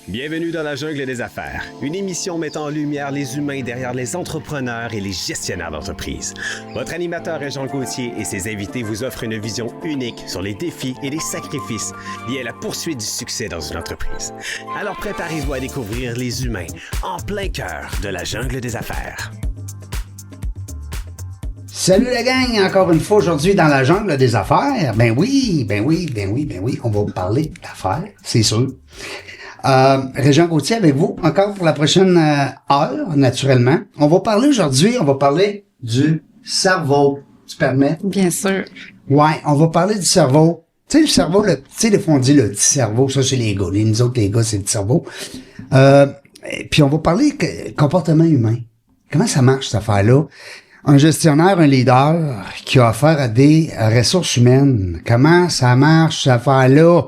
Bienvenue dans la jungle des affaires, une émission mettant en lumière les humains derrière les entrepreneurs et les gestionnaires d'entreprise. Votre animateur est Jean Gauthier et ses invités vous offrent une vision unique sur les défis et les sacrifices liés à la poursuite du succès dans une entreprise. Alors préparez-vous à découvrir les humains en plein cœur de la jungle des affaires. Salut la gang, encore une fois aujourd'hui dans la jungle des affaires. Ben oui, on va vous parler d'affaires, c'est sûr. Régent Gauthier avec vous, encore pour la prochaine heure, naturellement. On va parler du cerveau, tu permets? Bien sûr. Ouais, on va parler du cerveau. Tu sais, le cerveau, tu sais, des fois on dit le petit cerveau, ça c'est les gars. Nous autres, les gars, c'est le cerveau. Puis on va parler comportement humain. Comment ça marche, cette affaire-là? Un gestionnaire, un leader qui a affaire à des ressources humaines. Comment ça marche, cette affaire-là?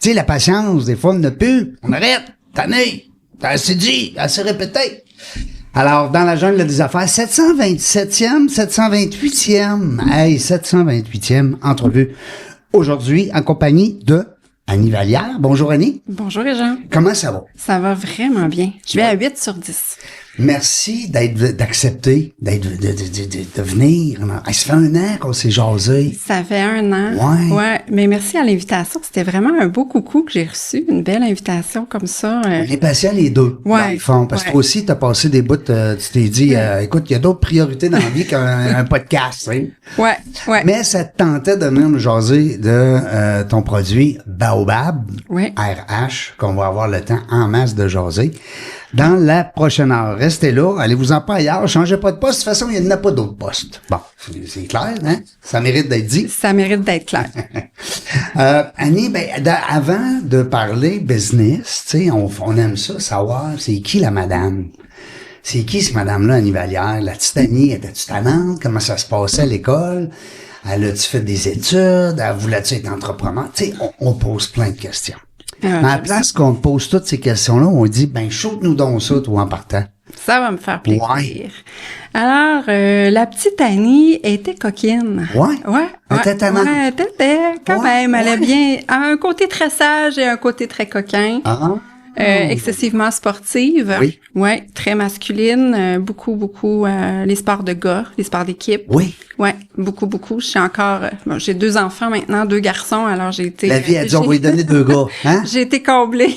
Tu sais, la patience, des fois, on n'a plus. On arrête. Tanné. T'as assez dit, assez répété. Alors, dans la jungle des affaires, 728e, 728e entrevue. Aujourd'hui, en compagnie de Annie Vallière. Bonjour, Annie. Bonjour, Régent. Comment ça va? Ça va vraiment bien. Je vais à 8 sur 10. Merci d'accepter, de venir. Ça fait 1 an qu'on s'est jasé. Ça fait 1 an. Ouais. Mais merci à l'invitation. C'était vraiment un beau coucou que j'ai reçu. Une belle invitation comme ça. On est patient les deux, dans le fond. Parce que toi aussi, t'as passé des bouts, tu t'es dit, écoute, il y a d'autres priorités dans la vie qu'un podcast, hein? Ouais. Mais ça te tentait de venir nous jaser de ton produit Baobab, RH, qu'on va avoir le temps en masse de jaser. Dans la prochaine heure. Restez là, allez-vous-en pas ailleurs, changez pas de poste, de toute façon, il n'y en a pas d'autres postes. Bon, c'est clair, hein? Ça mérite d'être dit. Ça mérite d'être clair. Annie, avant de parler business, tu sais, on aime ça, savoir c'est qui la madame. C'est qui cette madame-là, Annie Vallière? La petite Annie, était-tu tannante? Comment ça se passait à l'école? Elle a-tu fait des études? Elle voulait-tu être entrepreneur? Tu sais, on pose plein de questions. Mais à la place qu'on pose toutes ces questions-là, on dit, shoot-nous donc ça, toi, en partant. Ça va me faire plaisir. Ouais. Alors, la petite Annie était coquine. Ouais. Elle était tannante. Ouais, elle était quand même. Elle a bien un côté très sage et un côté très coquin. Excessivement sportive. Oui. Ouais, très masculine. Beaucoup, les sports de gars, les sports d'équipe. Oui. Ouais, beaucoup. Je suis encore, j'ai 2 enfants maintenant, 2 garçons, alors j'ai été... La vie a dit, on va lui donner 2 gars, hein? J'ai été comblée.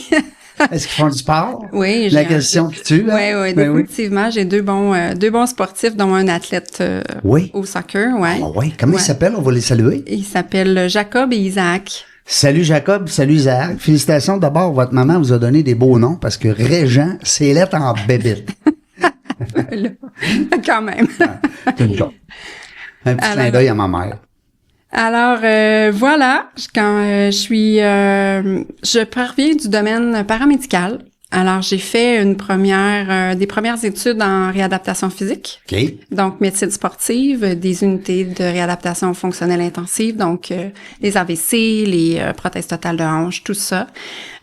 Est-ce qu'ils font du sport? Oui. La question qui tue, hein? Oui, définitivement. J'ai 2 bons sportifs, dont un athlète au soccer, ouais. Ah oui, comment ils s'appellent? On va les saluer. Ils s'appellent Jacob et Isaac. Salut Jacob, salut Isaac. Félicitations d'abord, votre maman vous a donné des beaux noms parce que Régent, c'est lettre en bébite. Quand même. C'est une chose. Un petit clin d'œil à ma mère. Alors, voilà, quand je parviens du domaine paramédical. Alors, j'ai fait des premières études en réadaptation physique. OK. Donc, médecine sportive, des unités de réadaptation fonctionnelle intensive, donc les AVC, les prothèses totales de hanche, tout ça.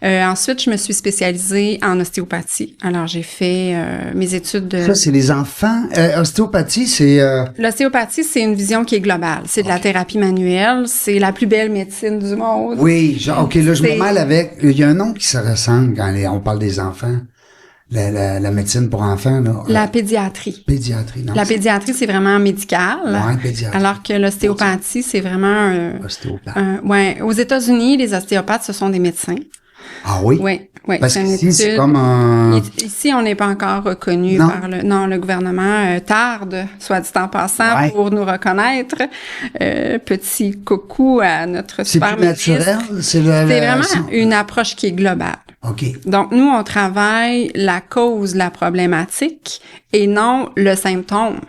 Ensuite, je me suis spécialisée en ostéopathie. Alors, j'ai fait mes études de... Ça, c'est les enfants. Ostéopathie, c'est... L'ostéopathie, c'est une vision qui est globale. C'est de la thérapie manuelle. C'est la plus belle médecine du monde. Oui, OK, là, je me mêle avec... Il y a un nom qui se ressemble quand on parle des enfants. La médecine pour enfants, là. La pédiatrie. Pédiatrie, non? La pédiatrie, c'est vraiment médical. Ouais, pédiatrie. Alors que l'ostéopathie, c'est vraiment ostéopathe. Aux États-Unis, les ostéopathes, ce sont des médecins. Ah oui? Oui. Parce qu'ici, c'est comme un... Ici, on n'est pas encore reconnu par le gouvernement tarde, soit dit en passant, pour nous reconnaître. Petit coucou à notre super ministre. C'est plus naturel? C'est vraiment une approche qui est globale. OK. Donc, nous, on travaille la cause de la problématique et non le symptôme.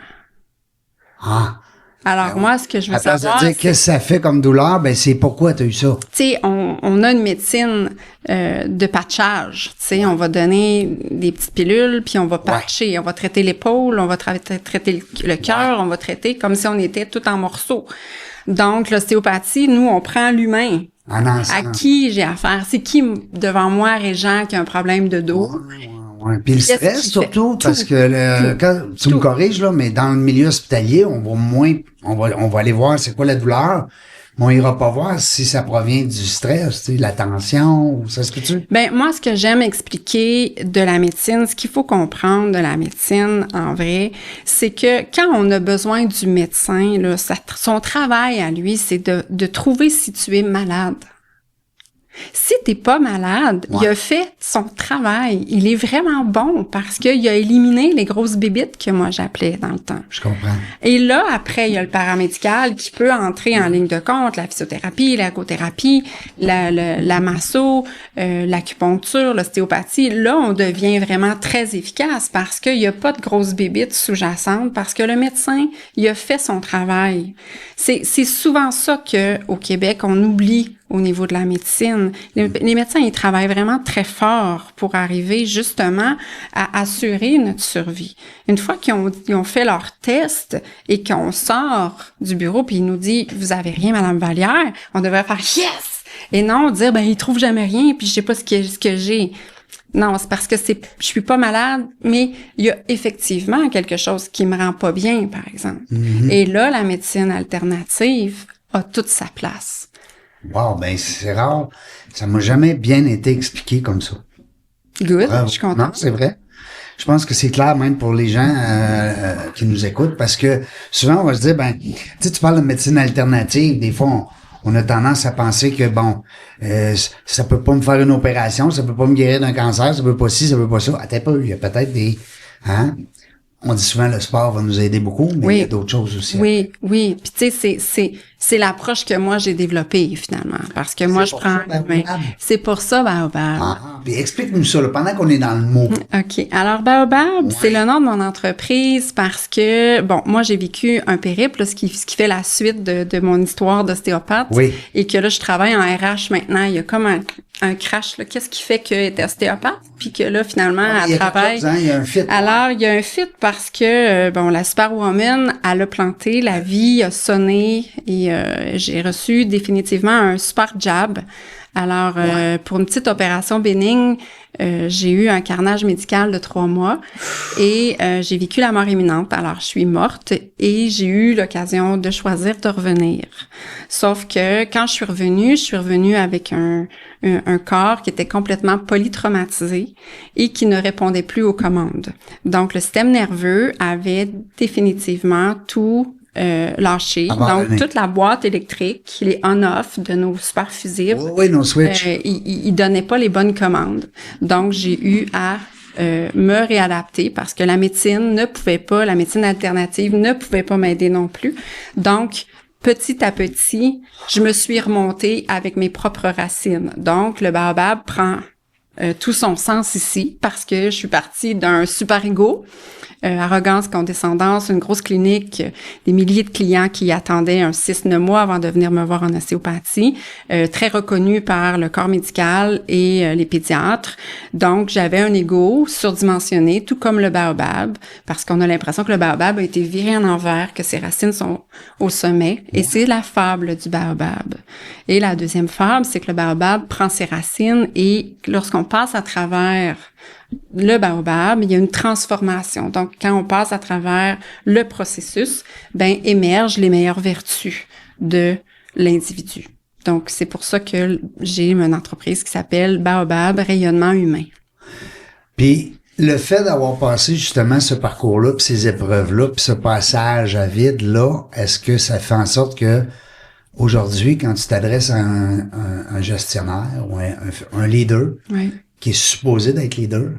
Alors, moi, ce que je veux savoir... À place de dire qu'est-ce que ça fait comme douleur, c'est pourquoi tu as eu ça. Tu sais, on a une médecine de patchage. Tu sais, on va donner des petites pilules, puis on va patcher. On va traiter l'épaule, on va traiter le cœur, on va traiter comme si on était tout en morceaux. Donc, l'ostéopathie, nous, on prend l'humain. À qui j'ai affaire? C'est qui devant moi, Régent, qui a un problème de dos? Ouais. Puis le stress surtout, parce que quand tu me corriges là, mais dans le milieu hospitalier, on va aller voir c'est quoi la douleur. Mais on ira pas voir si ça provient du stress, tu sais, la tension, ou ça se peut-tu? Ben moi, ce que j'aime expliquer de la médecine, ce qu'il faut comprendre de la médecine, en vrai, c'est que quand on a besoin du médecin, là, son travail à lui, c'est de trouver si tu es malade. Si t'es pas malade, il a fait son travail. Il est vraiment bon parce qu'il a éliminé les grosses bébites que moi j'appelais dans le temps. Je comprends. Et là, après, il y a le paramédical qui peut entrer en ligne de compte, la physiothérapie, l'ergothérapie, la masso, l'acupuncture, l'ostéopathie. Là, on devient vraiment très efficace parce qu'il n'y a pas de grosses bébites sous-jacentes, parce que le médecin, il a fait son travail. C'est souvent ça que au Québec, on oublie au niveau de la médecine. Les médecins, ils travaillent vraiment très fort pour arriver justement à assurer notre survie. Une fois qu'ils ont fait leur test et qu'on sort du bureau puis ils nous disent « Vous avez rien, Madame Vallière », on devrait faire « Yes !» et non dire « Ben, ils trouvent jamais rien puis je sais pas ce que j'ai ». Non, c'est parce que je suis pas malade, mais il y a effectivement quelque chose qui me rend pas bien, par exemple. Et là, la médecine alternative a toute sa place. Wow, ben c'est rare. Ça m'a jamais bien été expliqué comme ça. Good, Bravo. je suis contente. Non, c'est vrai. Je pense que c'est clair même pour les gens qui nous écoutent parce que souvent on va se dire, ben, tu parles de médecine alternative, des fois on a tendance à penser que bon, ça peut pas me faire une opération, ça peut pas me guérir d'un cancer, ça peut pas ci, ça peut pas ça. Attends pas, il y a peut-être des, hein? On dit souvent le sport va nous aider beaucoup, mais il y a d'autres choses aussi. Oui. Puis tu sais, c'est l'approche que moi j'ai développée finalement, parce que moi je prends. C'est pour ça Baobab. Puis explique-nous ça là, pendant qu'on est dans le mot. OK. Alors Baobab, c'est le nom de mon entreprise parce que bon, moi j'ai vécu un périple, là, ce qui fait la suite de mon histoire d'ostéopathe. Oui. Et que là je travaille en RH maintenant. Il y a comme un crash là. Qu'est-ce qui fait qu'elle est ostéopathe, puis que là finalement elle travaille. Il y a un fit. Alors il y a un fit parce que bon, la Superwoman, elle a planté, la vie a sonné et j'ai reçu définitivement un super jab. Alors, pour une petite opération bénigne, j'ai eu un carnage médical de 3 mois et j'ai vécu la mort imminente. Alors, je suis morte et j'ai eu l'occasion de choisir de revenir. Sauf que quand je suis revenue avec un corps qui était complètement polytraumatisé et qui ne répondait plus aux commandes. Donc, le système nerveux avait définitivement tout lâché. Donc, toute la boîte électrique, les on-off de nos super fusibles, oui, nos switches. ils donnaient pas les bonnes commandes. Donc, j'ai eu à me réadapter parce que la médecine alternative ne pouvait pas m'aider non plus. Donc, petit à petit, je me suis remontée avec mes propres racines. Donc, le baobab prend tout son sens ici parce que je suis partie d'un super ego, arrogance, condescendance, une grosse clinique, des milliers de clients qui attendaient un 6-9 mois avant de venir me voir en ostéopathie, très reconnu par le corps médical et les pédiatres. Donc, j'avais un ego surdimensionné, tout comme le baobab, parce qu'on a l'impression que le baobab a été viré en envers, que ses racines sont au sommet, et c'est la fable du baobab. Et la deuxième fable, c'est que le baobab prend ses racines et lorsqu'on passe à travers le baobab, il y a une transformation. Donc, quand on passe à travers le processus, émergent les meilleures vertus de l'individu. Donc, c'est pour ça que j'ai une entreprise qui s'appelle Baobab Rayonnement Humain. Puis, le fait d'avoir passé justement ce parcours-là, puis ces épreuves-là, puis ce passage à vide-là, est-ce que ça fait en sorte que aujourd'hui, quand tu t'adresses à un gestionnaire ou un leader, oui, qui est supposé d'être leader,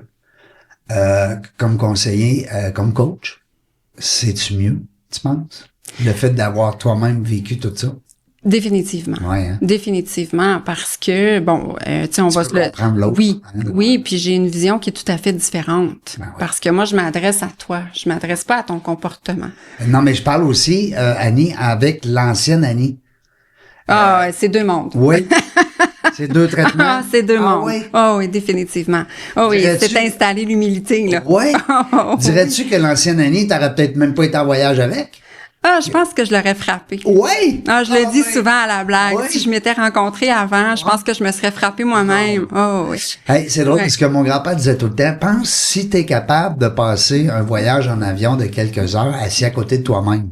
comme conseiller, comme coach, c'est-tu mieux, tu penses? Le fait d'avoir toi-même vécu tout ça? Définitivement. Ouais, hein? Définitivement, parce que, bon, tu sais, on va se le... comprendre l'autre. Oui, Hein? oui, puis j'ai une vision qui est tout à fait différente. Ben ouais. Parce que moi, je m'adresse à toi. Je m'adresse pas à ton comportement. Non, mais je parle aussi, Annie, avec l'ancienne Annie. C'est deux mondes. Oui. C'est deux traitements. C'est deux mondes. Oui. Oui, définitivement. Oui, Dirais-tu- c'est installé l'humilité, là. Oui. Dirais-tu que l'ancienne Annie, t'aurais peut-être même pas été en voyage avec? Je pense que je l'aurais frappé. Oui. Je le dis oui. souvent à la blague. Oui. Si je m'étais rencontrée avant, je pense que je me serais frappée moi-même. Oui. Hey, c'est drôle Ouais. parce que mon grand-père disait tout le temps, pense si t'es capable de passer un voyage en avion de quelques heures assis à côté de toi-même.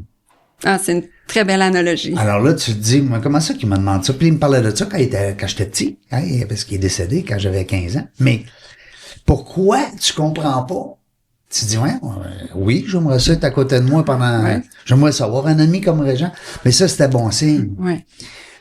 C'est une Très belle analogie. Alors là, tu te dis, moi, comment ça qu'il me demande ça? Puis il me parlait de ça quand j'étais petit, parce qu'il est décédé quand j'avais 15 ans. Mais pourquoi tu comprends pas? Tu dis, oui, j'aimerais ça être à côté de moi pendant... Ouais. J'aimerais ça avoir un ami comme Régent. Mais ça, c'était bon signe. Ouais.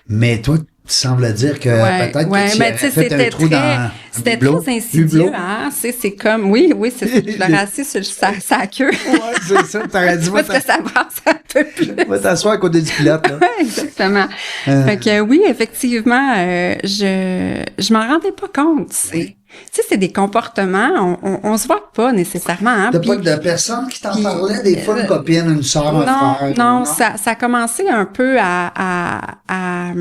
Mais toi, tu sembles dire que peut-être que tu ben, aurais fait un trou dans c'était bibelot, très insidieux, hein. C'est comme, oui, c'est ça. Je l'aurais assis sur sa queue. Ouais, c'est ça. T'aurais dit, Parce que ça brasse un peu plus. va t'asseoir à côté du pilote, là. Ouais, exactement. Fait que oui, effectivement, je m'en rendais pas compte, tu sais, c'est des comportements, on se voit pas nécessairement, hein. T'as Puis- pas de personne qui t'en puis, parlait, des fois, une copine, une soeur, un frère? Non, ça a commencé un peu à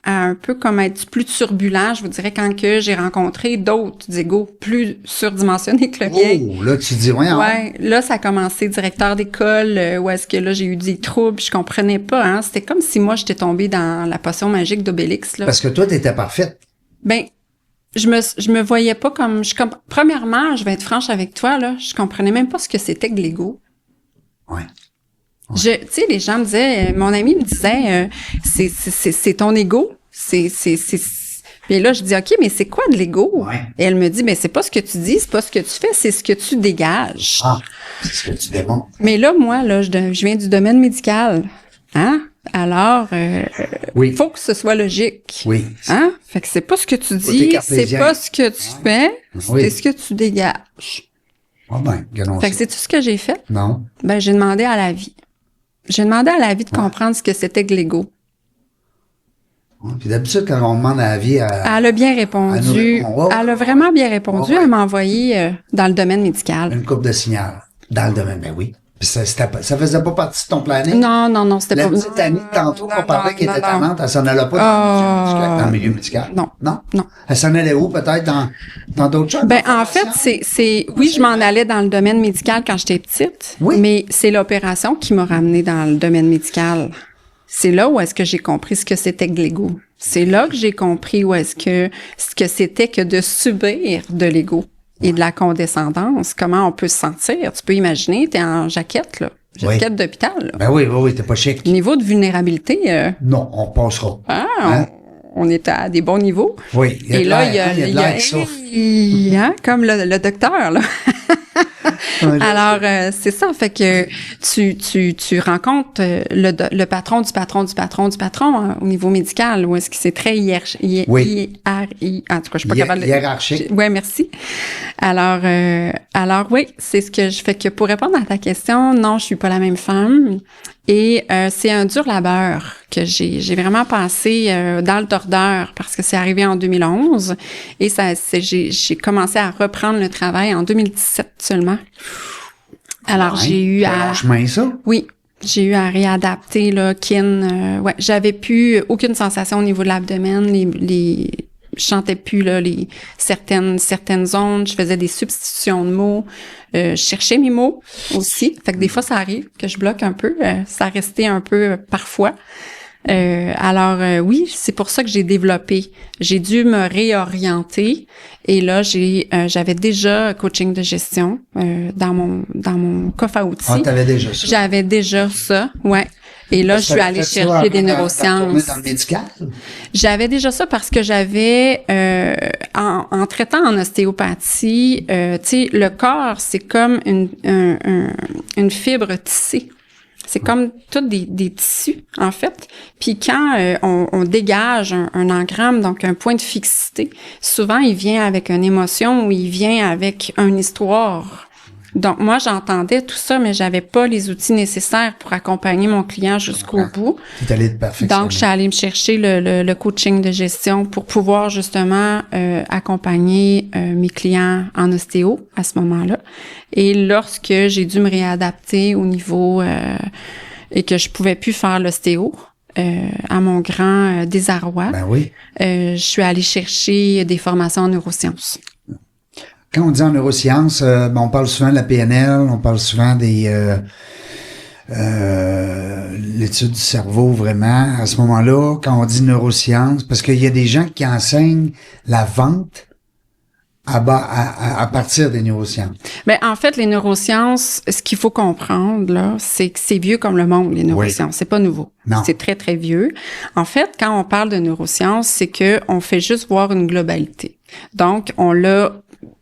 un peu comme être plus turbulent, je vous dirais, quand que j'ai rencontré d'autres égos plus surdimensionnés que le mien. Oh, là, tu dis, Ouais, là, ça a commencé directeur d'école, où est-ce que là, j'ai eu des troubles, je comprenais pas, hein. C'était comme si moi, j'étais tombée dans la potion magique d'Obélix, là. Parce que toi, t'étais parfaite. Ben, je me voyais pas comme, premièrement, je vais être franche avec toi, là, je comprenais même pas ce que c'était que l'ego. Ouais. Tu sais, les gens me disaient, mon ami me disait, c'est ton ego. Puis là, je dis, OK, mais c'est quoi de l'ego? Ouais. Et elle me dit, mais c'est pas ce que tu dis, c'est pas ce que tu fais, c'est ce que tu dégages. Ah, c'est ce que tu démontres. Mais là, moi, là, je viens du domaine médical. Hein? Alors, Oui. faut que ce soit logique. Oui. Hein? Fait que c'est pas ce que tu Côté dis, cartésien. c'est pas ce que tu fais, Oui. c'est ce que tu dégages. Ah ben, regardons Fait que ça. c'est tout ce que j'ai fait. Non. Ben, j'ai demandé à la vie. J'ai demandé à la vie de comprendre ce que c'était que l'ego. Ouais, puis d'habitude, quand on demande à la vie, Elle a bien répondu. Elle a vraiment bien répondu. Elle m'a envoyé dans le domaine médical. une coupe de signal dans le domaine, ben oui. Puis ça faisait pas partie de ton planning? Non, c'était La pas... petite Annie, tantôt, qu'on parlait qui était non. tannante, elle s'en allait pas dans le milieu médical. Non. Non? Non. Elle s'en allait où, peut-être, dans d'autres choses? Ben, en fait, oui, je m'en allais dans le domaine médical quand j'étais petite. Oui. Mais c'est l'opération qui m'a ramenée dans le domaine médical. C'est là où est-ce que j'ai compris ce que c'était que l'ego. C'est là que j'ai compris ce que c'était que de subir de l'ego et de la condescendance. Comment on peut se sentir. Tu peux imaginer, t'es en jaquette, là. Jaquette d'hôpital, là. Ben oui, t'es pas chic. Niveau de vulnérabilité, Non, on passera. hein? On est à des bons niveaux. Oui, il y a Et de là, l'air, il y de a l'air qui souffle. hein, comme le docteur, là. Alors, c'est ça. Fait que tu rencontres le patron du patron du patron du patron hein, au niveau médical, où est-ce que c'est très en tout cas, je suis pas capable de... Hiérarchique. Ouais, merci. Alors oui, c'est ce que je fais que pour répondre à ta question, non, je suis pas la même femme. Et c'est un dur labeur que j'ai vraiment passé dans le tordeur parce que c'est arrivé en 2011 et j'ai commencé à reprendre le travail en 2017 seulement. Alors j'ai eu à chemin, ça? oui, j'ai eu à réadapter là j'avais plus aucune sensation au niveau de l'abdomen, je sentais plus là certaines zones, je faisais des substitutions de mots, je cherchais mes mots aussi, fait que des fois ça arrive que je bloque un peu, ça restait un peu parfois. Oui, c'est pour ça que j'ai dû me réorienter et là j'avais déjà coaching de gestion dans mon coffre à outils. Ah, t'avais déjà ça. J'avais déjà ça, ouais. Et là, je suis allée chercher des neurosciences. Dans le médical? J'avais déjà ça parce que j'avais, en traitant en ostéopathie, tu sais, le corps, c'est comme une fibre tissée. C'est comme tous des tissus, en fait. Puis quand on dégage un engramme, donc un point de fixité, souvent, il vient avec une émotion ou il vient avec une histoire. Donc, moi, j'entendais tout ça, mais j'avais pas les outils nécessaires pour accompagner mon client jusqu'au bout. Tu es allé te perfectionner. Donc, je suis allée me chercher le coaching de gestion pour pouvoir justement accompagner mes clients en ostéo à ce moment-là. Et lorsque j'ai dû me réadapter au niveau et que je pouvais plus faire l'ostéo, à mon grand désarroi, Ben oui. je suis allée chercher des formations en neurosciences. Quand on dit en neurosciences, on parle souvent de la PNL, on parle souvent des l'étude du cerveau vraiment. À ce moment-là, quand on dit neurosciences, parce qu'il y a des gens qui enseignent la vente à partir des neurosciences? Ben, en fait, les neurosciences, ce qu'il faut comprendre, là, c'est que c'est vieux comme le monde, les neurosciences. Oui. C'est pas nouveau. Non. C'est très, très vieux. En fait, quand on parle de neurosciences, c'est que on fait juste voir une globalité. Donc,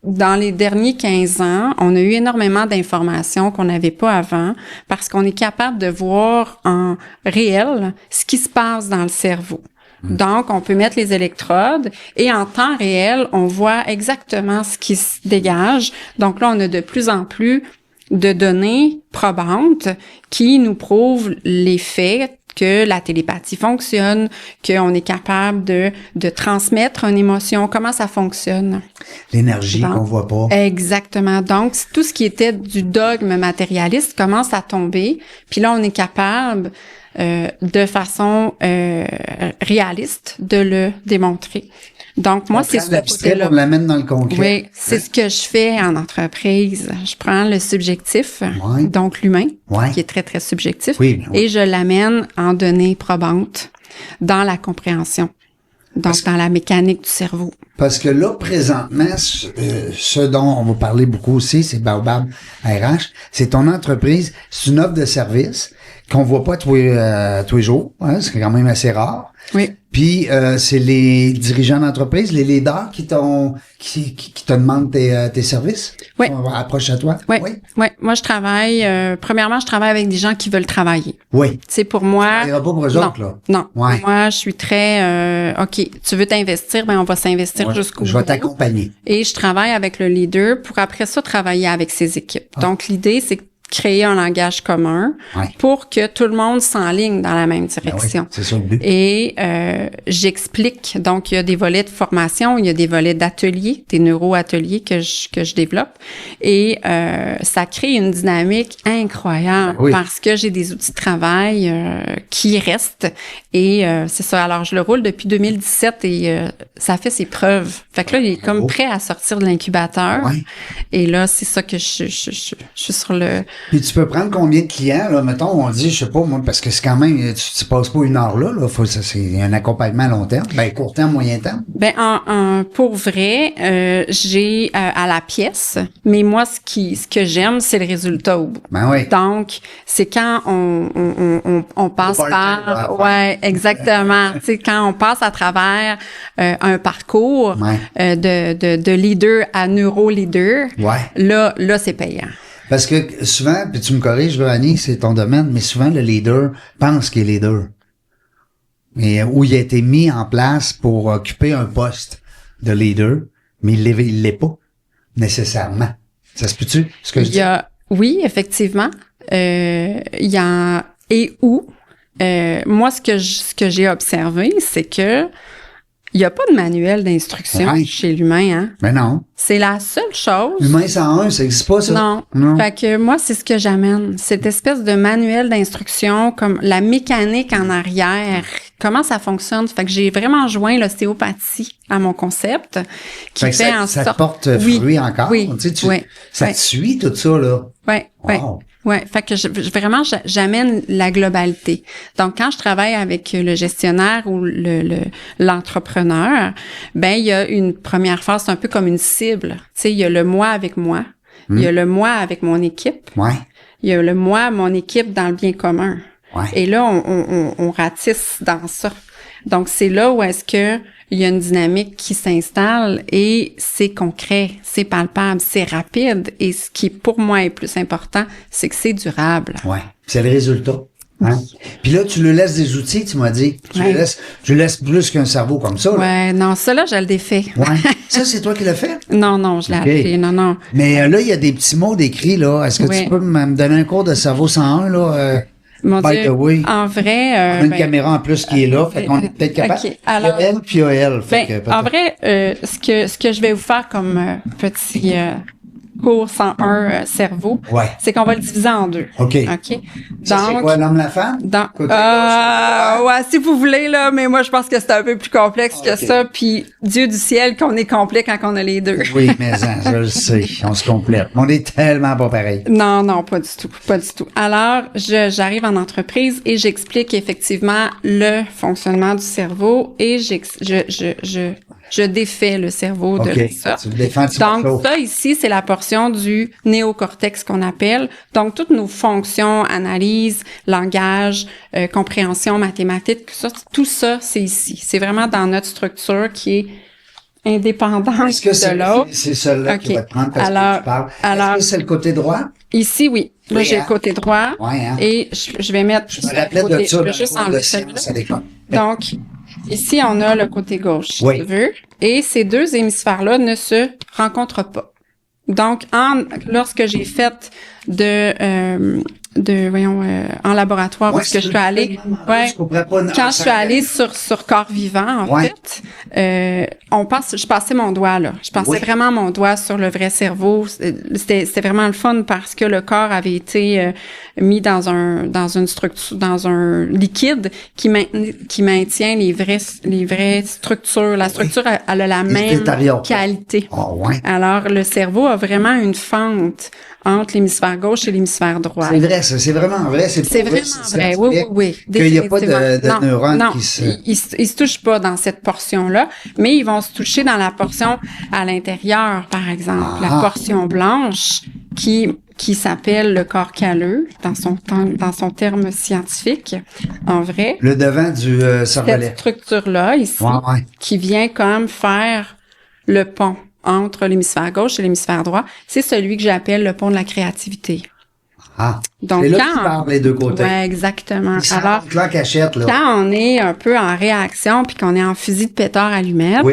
dans les derniers 15 ans, on a eu énormément d'informations qu'on n'avait pas avant parce qu'on est capable de voir en réel ce qui se passe dans le cerveau. Donc, on peut mettre les électrodes et en temps réel, on voit exactement ce qui se dégage. Donc là, on a de plus en plus de données probantes qui nous prouvent les faits que la télépathie fonctionne, qu'on est capable de transmettre une émotion, comment ça fonctionne. L'énergie Donc, qu'on voit pas. Exactement. Donc, tout ce qui était du dogme matérialiste commence à tomber. Puis là, on est capable de façon réaliste de le démontrer. Donc, moi, c'est ce côté-là. On l'amène dans le concret. Oui, c'est ce que je fais en entreprise. Je prends le subjectif, Ouais. donc l'humain, Ouais. qui est très, très subjectif, Oui. et je l'amène en données probantes dans la compréhension, donc dans la mécanique du cerveau. Parce que là, présentement, ce dont on va parler beaucoup aussi, c'est Baobab RH. C'est ton entreprise, c'est une offre de service qu'on voit pas tous les jours. Hein, c'est quand même assez rare. Oui. Puis c'est les dirigeants d'entreprise, les leaders qui te demandent tes services. Oui. Approche à toi. Oui. Oui. Oui. Moi, je travaille. Premièrement, je travaille avec des gens qui veulent travailler. Oui. C'est pour moi. Ça ira pas pour eux non, autres, là. non. Ouais. Moi, je suis très. Ok, tu veux t'investir, ben on va s'investir Ouais. jusqu'au Je vais bout. t'accompagner. Et je travaille avec le leader pour après ça travailler avec ses équipes. Donc l'idée, c'est de créer un langage commun Ouais. pour que tout le monde s'enligne dans la même Ben oui, direction. c'est ça le but. Et j'explique. Donc, il y a des volets de formation, il y a des volets d'ateliers, des neuro-ateliers que je développe. Et ça crée une dynamique incroyable Oui. parce que j'ai des outils de travail qui restent. Et c'est ça. Alors, je le roule depuis 2017 et ça fait ses preuves. Fait que là, il est comme prêt à sortir de l'incubateur. Ouais. Et là, c'est ça que je suis sur le... Puis tu peux prendre combien de clients, là, mettons, on dit, je sais pas, moi, parce que c'est quand même, tu passes pas une heure là, c'est un accompagnement à long terme, ben court terme, moyen terme. Ben pour vrai, j'ai à la pièce, mais moi ce que j'aime, c'est le résultat au bout. Ben oui. Donc, c'est quand on passe Au party, par ouais. ouais, exactement, tu sais quand on passe à travers un parcours Ouais. de leader à neuro-leader, Ouais. là c'est payant. Parce que souvent, puis tu me corriges, là, Annie, c'est ton domaine, mais souvent le leader pense qu'il est leader. Et où il a été mis en place pour occuper un poste de leader, mais il l'est pas, nécessairement. Ça se peut-tu, ce que je dis? Oui, effectivement. Il y a et où. Moi, ce que j'ai observé, c'est que il n'y a pas de manuel d'instruction Ouais. chez l'humain, hein. Ben non. C'est la seule chose. Humain 101, ça existe pas, ça? Non. Fait que moi, c'est ce que j'amène. Cette espèce de manuel d'instruction, comme la mécanique en arrière, comment ça fonctionne. Fait que j'ai vraiment joint l'ostéopathie à mon concept, qui Fait que fait en ça sorte... te porte fruit encore. Oui, Tu sais, oui, ça oui. te suit, tout ça, là. Ouais, ouais. Wow. Ouais, fait que vraiment j'amène la globalité. Donc quand je travaille avec le gestionnaire ou l'entrepreneur, ben il y a une première phase, c'est un peu comme une cible. Tu sais, il y a le moi avec moi, il y a le moi avec mon équipe, Ouais. il y a le moi, mon équipe dans le bien commun. Ouais. Et là on ratisse dans ça. Donc c'est là où est-ce que il y a une dynamique qui s'installe et c'est concret, c'est palpable, c'est rapide. Et ce qui, pour moi, est plus important, c'est que c'est durable. Ouais. C'est le résultat. Hein? Puis là, tu lui laisses des outils, tu m'as dit. Tu lui laisses plus qu'un cerveau comme ça, là. Ouais, non, ça là, je le défais. Ouais. Ça, c'est toi qui l'as fait? Non, je l'ai appelé, non. Mais là, il y a des petits mots décrits, là. Est-ce que Ouais. tu peux me donner un cours de cerveau 101, là? Mon By Dieu, the way. en vrai... On a une caméra en plus qui est là, fait qu'on est peut-être capable. OK, alors- il y a elle, puis il y a elle. Fait que peut-être- en vrai, ce que je vais vous faire comme petit cours 101 cerveau, Ouais. c'est qu'on va le diviser en deux. OK. OK? Ça, c'est quoi, l'homme, la femme? Côté Ouais, si vous voulez, là, mais moi, je pense que c'est un peu plus complexe que OK. ça. Puis, Dieu du ciel, qu'on est complet quand on a les deux. Oui, mais je le sais. On se complète. On est tellement pas pareil. Non, pas du tout. Alors, j'arrive en entreprise et j'explique effectivement le fonctionnement du cerveau et je défais le cerveau de ça. Tu le défends, Donc, ça ici, c'est la portion du néocortex qu'on appelle. Donc, toutes nos fonctions, analyse, langage, compréhension, mathématiques, tout ça, c'est ici. C'est vraiment dans notre structure qui est indépendante Est-ce que de l'autre. C'est celle-là qui va te prendre parce que tu parles. Est-ce que c'est le côté droit? Ici, oui. Là, j'ai le côté droit. Ouais, hein? Et je vais mettre... Je me rappelais de ça. Je vais juste enlever celui-là. Donc, ici, on a le côté gauche, si tu veux. Et ces deux hémisphères-là ne se rencontrent pas. Donc, lorsque j'ai fait en laboratoire, où est-ce que je suis allée, quand je suis allée sur corps vivant, en fait, je passais mon doigt, là. Je passais vraiment mon doigt sur le vrai cerveau. C'était vraiment le fun parce que le corps avait été mis dans une structure, dans un liquide qui maintient les vraies structures. La structure, elle a la même qualité. Alors, le cerveau a vraiment une fente entre l'hémisphère gauche et l'hémisphère droit. C'est vrai, ça. C'est vraiment vrai. C'est vraiment vrai. Oui. Qu'il n'y a pas de neurones qui se... Ils se touchent pas dans cette portion-là, mais ils vont se toucher dans la portion à l'intérieur, par exemple. La portion blanche qui s'appelle le corps calleux, dans son terme scientifique, en vrai. Le devant du cervelet. Cette structure-là, ici, qui vient comme faire le pont entre l'hémisphère gauche et l'hémisphère droit, c'est celui que j'appelle le pont de la créativité. Donc, c'est là que tu parles les deux côtés. Ouais, exactement. Alors, cachette, là. Quand on est un peu en réaction puis qu'on est en fusil de pétard allumette,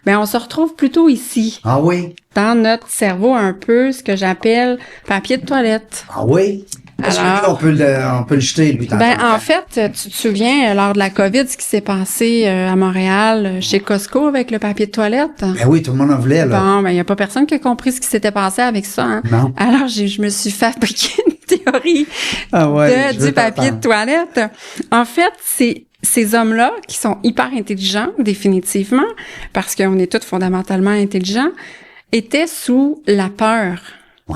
ben on se retrouve plutôt ici. Ah oui? Dans notre cerveau, un peu ce que j'appelle papier de toilette. Ah oui? Parce que là, on peut le jeter, lui, en fait, tu te souviens, lors de la COVID, ce qui s'est passé à Montréal, chez Costco, avec le papier de toilette? Ben oui, tout le monde en voulait, là. Bon, il y a pas personne qui a compris ce qui s'était passé avec ça, hein? Non. Alors, je me suis fabriqué une théorie du papier de toilette. En fait, ces hommes-là, qui sont hyper intelligents, définitivement, parce qu'on est tous fondamentalement intelligents, étaient sous la peur.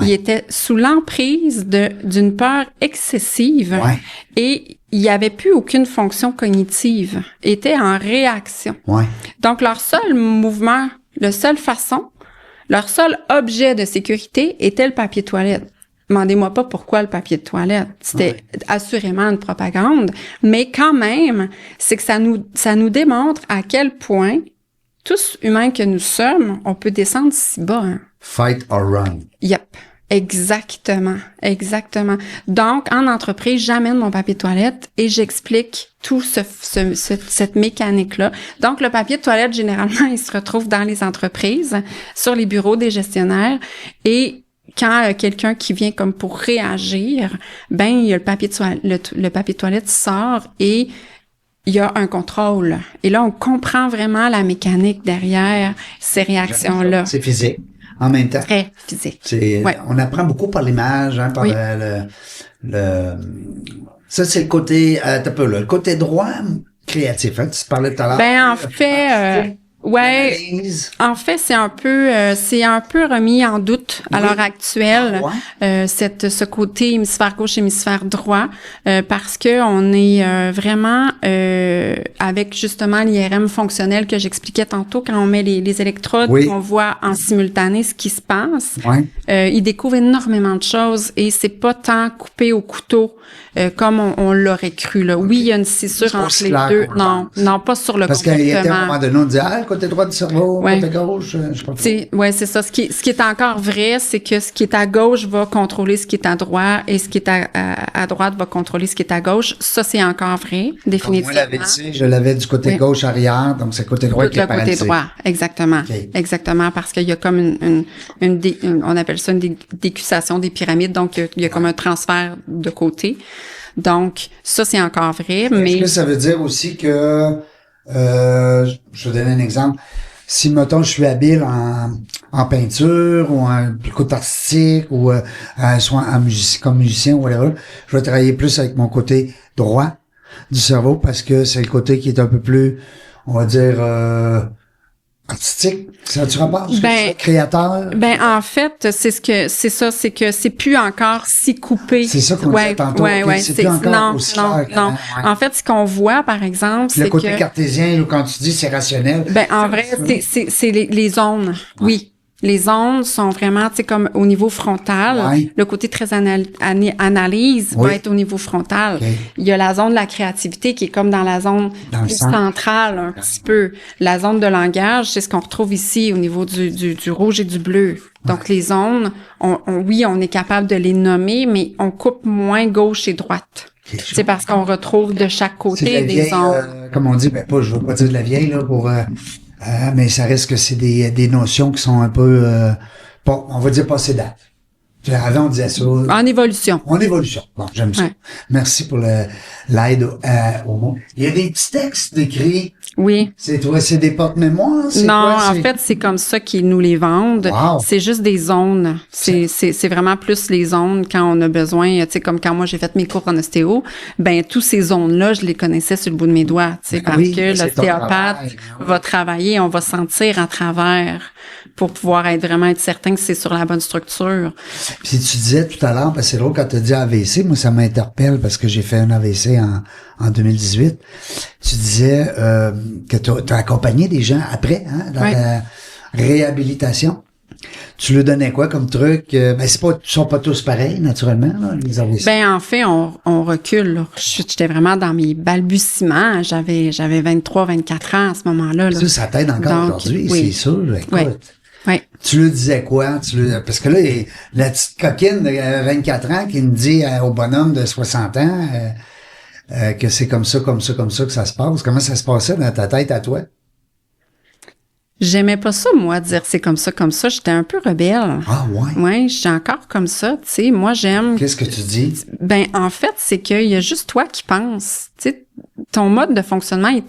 Il était sous l'emprise d'une peur excessive et il n'y avait plus aucune fonction cognitive. Ils étaient en réaction. Donc, leur seul mouvement, leur seule objet de sécurité était le papier de toilette. Demandez-moi pas pourquoi le papier de toilette. C'était assurément une propagande, mais quand même, c'est que ça nous démontre à quel point, tous humains que nous sommes, on peut descendre si bas. Hein. Fight or run. Yep. Exactement. Donc, en entreprise, j'amène mon papier de toilette et j'explique tout cette mécanique-là. Donc, le papier de toilette, généralement, il se retrouve dans les entreprises, sur les bureaux des gestionnaires et quand quelqu'un qui vient comme pour réagir, ben, il y a le papier de toilette sort et il y a un contrôle. Et là, on comprend vraiment la mécanique derrière ces réactions-là. C'est physique. En même temps. Très physique. On apprend beaucoup par l'image, hein, par ça, c'est le côté, le côté droit créatif, hein, tu parlais tout à l'heure. Ben, en fait, c'est un peu remis en doute à l'heure actuelle, ce côté hémisphère gauche, hémisphère droit, parce que on est vraiment avec justement l'IRM fonctionnel que j'expliquais tantôt, quand on met les électrodes, on voit en simultané ce qui se passe. Ils découvrent énormément de choses et c'est pas tant coupé au couteau comme on l'aurait cru, là. Oui, il y a une scissure entre les deux. Non, pas sur le comportement. Parce qu'il y a un moment donné, on dit, côté droit du cerveau, côté gauche, je sais pas. C'est ça. Ce qui est encore vrai, c'est que ce qui est à gauche va contrôler ce qui est à droite et ce qui est à droite va contrôler ce qui est à gauche. Ça, c'est encore vrai, définitivement. Moi, je l'avais du côté gauche arrière, donc c'est le côté droit qui est paralysé. Le côté droit, exactement. Exactement, parce qu'il y a comme on appelle ça une décussation des pyramides, donc il y a comme un transfert de côté. Donc, ça, c'est encore vrai, mais... Est-ce que ça veut dire aussi que, je vais donner un exemple, si, mettons, je suis habile en peinture ou en côté artistique ou soit comme musicien ou whatever, je vais travailler plus avec mon côté droit du cerveau parce que c'est le côté qui est un peu plus, on va dire, artistique. artistique? Ça a-tu rapport? Ben, Créateur? Ben, en fait, c'est que c'est plus encore si coupé. C'est ça qu'on disait tantôt. Ouais, C'est plus encore non, aussi non, clair, non. ouais. En fait, ce qu'on voit, par exemple, Le c'est côté que... cartésien, quand tu dis c'est rationnel. Ben, en vrai, c'est les zones. Oui. Les zones sont vraiment, tu sais, comme au niveau frontal. Ouais. Le côté très analyse Oui. va être au niveau frontal. OK. Il y a la zone de la créativité qui est comme dans la zone Dans le plus centre. centrale un petit peu. La zone de langage, c'est ce qu'on retrouve ici au niveau du rouge et du bleu. Donc, les zones, oui, on est capable de les nommer, mais on coupe moins gauche et droite. C'est parce qu'on retrouve de chaque C'est de côté la des vieille, zones. comme on dit, je veux pas dire de la vieille, là, mais ça reste que c'est des notions qui sont un peu, on va dire passé date. Avant, on disait ça. En évolution. En évolution. Bon, j'aime ça. Ouais. Merci pour l'aide au mot. Il y a des petits textes décrits. Oui. C'est des porte-mémoires? Non, en fait, c'est comme ça qu'ils nous les vendent. Wow. C'est juste des zones. C'est vraiment plus les zones quand on a besoin, tu sais, comme quand moi j'ai fait mes cours en ostéo, ben, tous ces zones-là, je les connaissais sur le bout de mes doigts, tu sais, parce oui, que c'est ton l'ostéopathe travail. va travailler, on va sentir à travers pour pouvoir vraiment être certain que c'est sur la bonne structure. Puis tu disais tout à l'heure, parce que c'est drôle quand tu as dit AVC, moi ça m'interpelle parce que j'ai fait un AVC en 2018. Tu disais que tu as accompagné des gens après, hein, dans Ouais. la réhabilitation. Tu leur donnais quoi comme truc? Ben ils sont pas tous pareils, naturellement, là, les AVC. Ben, en fait, on recule, là. J'étais vraiment dans mes balbutiements. J'avais 23, 24 ans à ce moment-là, là. Ça t'aide encore Donc, aujourd'hui, oui. c'est sûr. Écoute. Oui. Oui. Tu lui disais quoi? Parce que là, la petite coquine de 24 ans qui me dit au bonhomme de 60 ans que c'est comme ça que ça se passe. Comment ça se passait dans ta tête à toi? J'aimais pas ça, moi, dire c'est comme ça. J'étais un peu rebelle. Ah ouais? Ouais, j'étais encore comme ça, tu sais. Moi, j'aime... Qu'est-ce que tu dis? Ben, en fait, c'est qu'il y a juste toi qui penses. Tu sais, ton mode de fonctionnement, il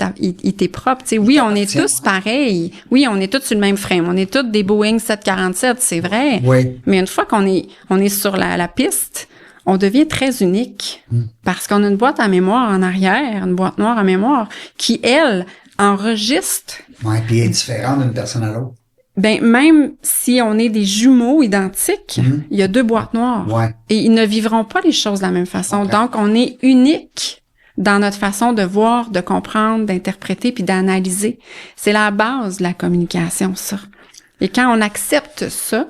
t'est propre. Tu sais, oui, on est tous pareils. Oui, on est tous sur le même frame. On est tous des Boeing 747, c'est vrai. Oui. Mais une fois qu'on est sur la piste, on devient très unique. Parce qu'on a une boîte à mémoire en arrière, une boîte noire à mémoire, qui, elle, enregistre. Ouais, puis elle est différente d'une personne à l'autre. Ben, même si on est des jumeaux identiques, il y a deux boîtes noires. Ouais. Et ils ne vivront pas les choses de la même façon. Okay. Donc, on est unique dans notre façon de voir, de comprendre, d'interpréter puis d'analyser. C'est la base de la communication, ça. Et quand on accepte ça,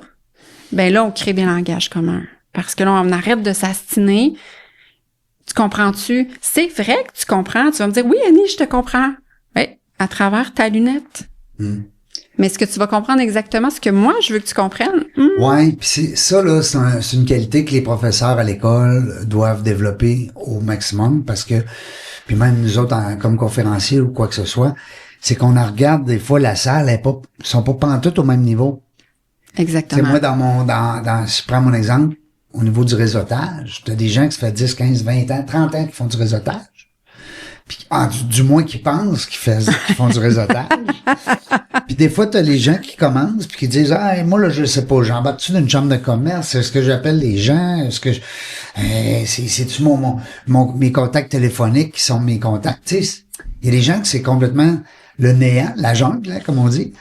ben là, on crée des langages communs. Parce que là, on arrête de s'astiner. Tu comprends-tu? C'est vrai que tu comprends. Tu vas me dire, oui, Annie, je te comprends. Oui, à travers ta lunette. Mais est-ce que tu vas comprendre exactement ce que moi, je veux que tu comprennes? Ouais, puis ça, là, c'est une qualité que les professeurs à l'école doivent développer au maximum parce que, puis même nous autres, comme conférenciers ou quoi que ce soit, c'est qu'on en regarde des fois la salle, ils sont pas pantoute au même niveau. Exactement. C'est moi, si je prends mon exemple, au niveau du réseautage, t'as des gens qui se fait 10, 15, 20 ans, 30 ans qui font du réseautage. Puis, du moins qui pensent qu'ils font du réseautage. Puis des fois, t'as les gens qui commencent puis qui disent, ah, moi, là, je sais pas, j'embarque-tu d'une chambre de commerce? C'est ce que j'appelle les gens? Est-ce que c'est-tu mes contacts téléphoniques qui sont mes contacts? Tu sais, il y a des gens que c'est complètement le néant, la jungle, hein, comme on dit.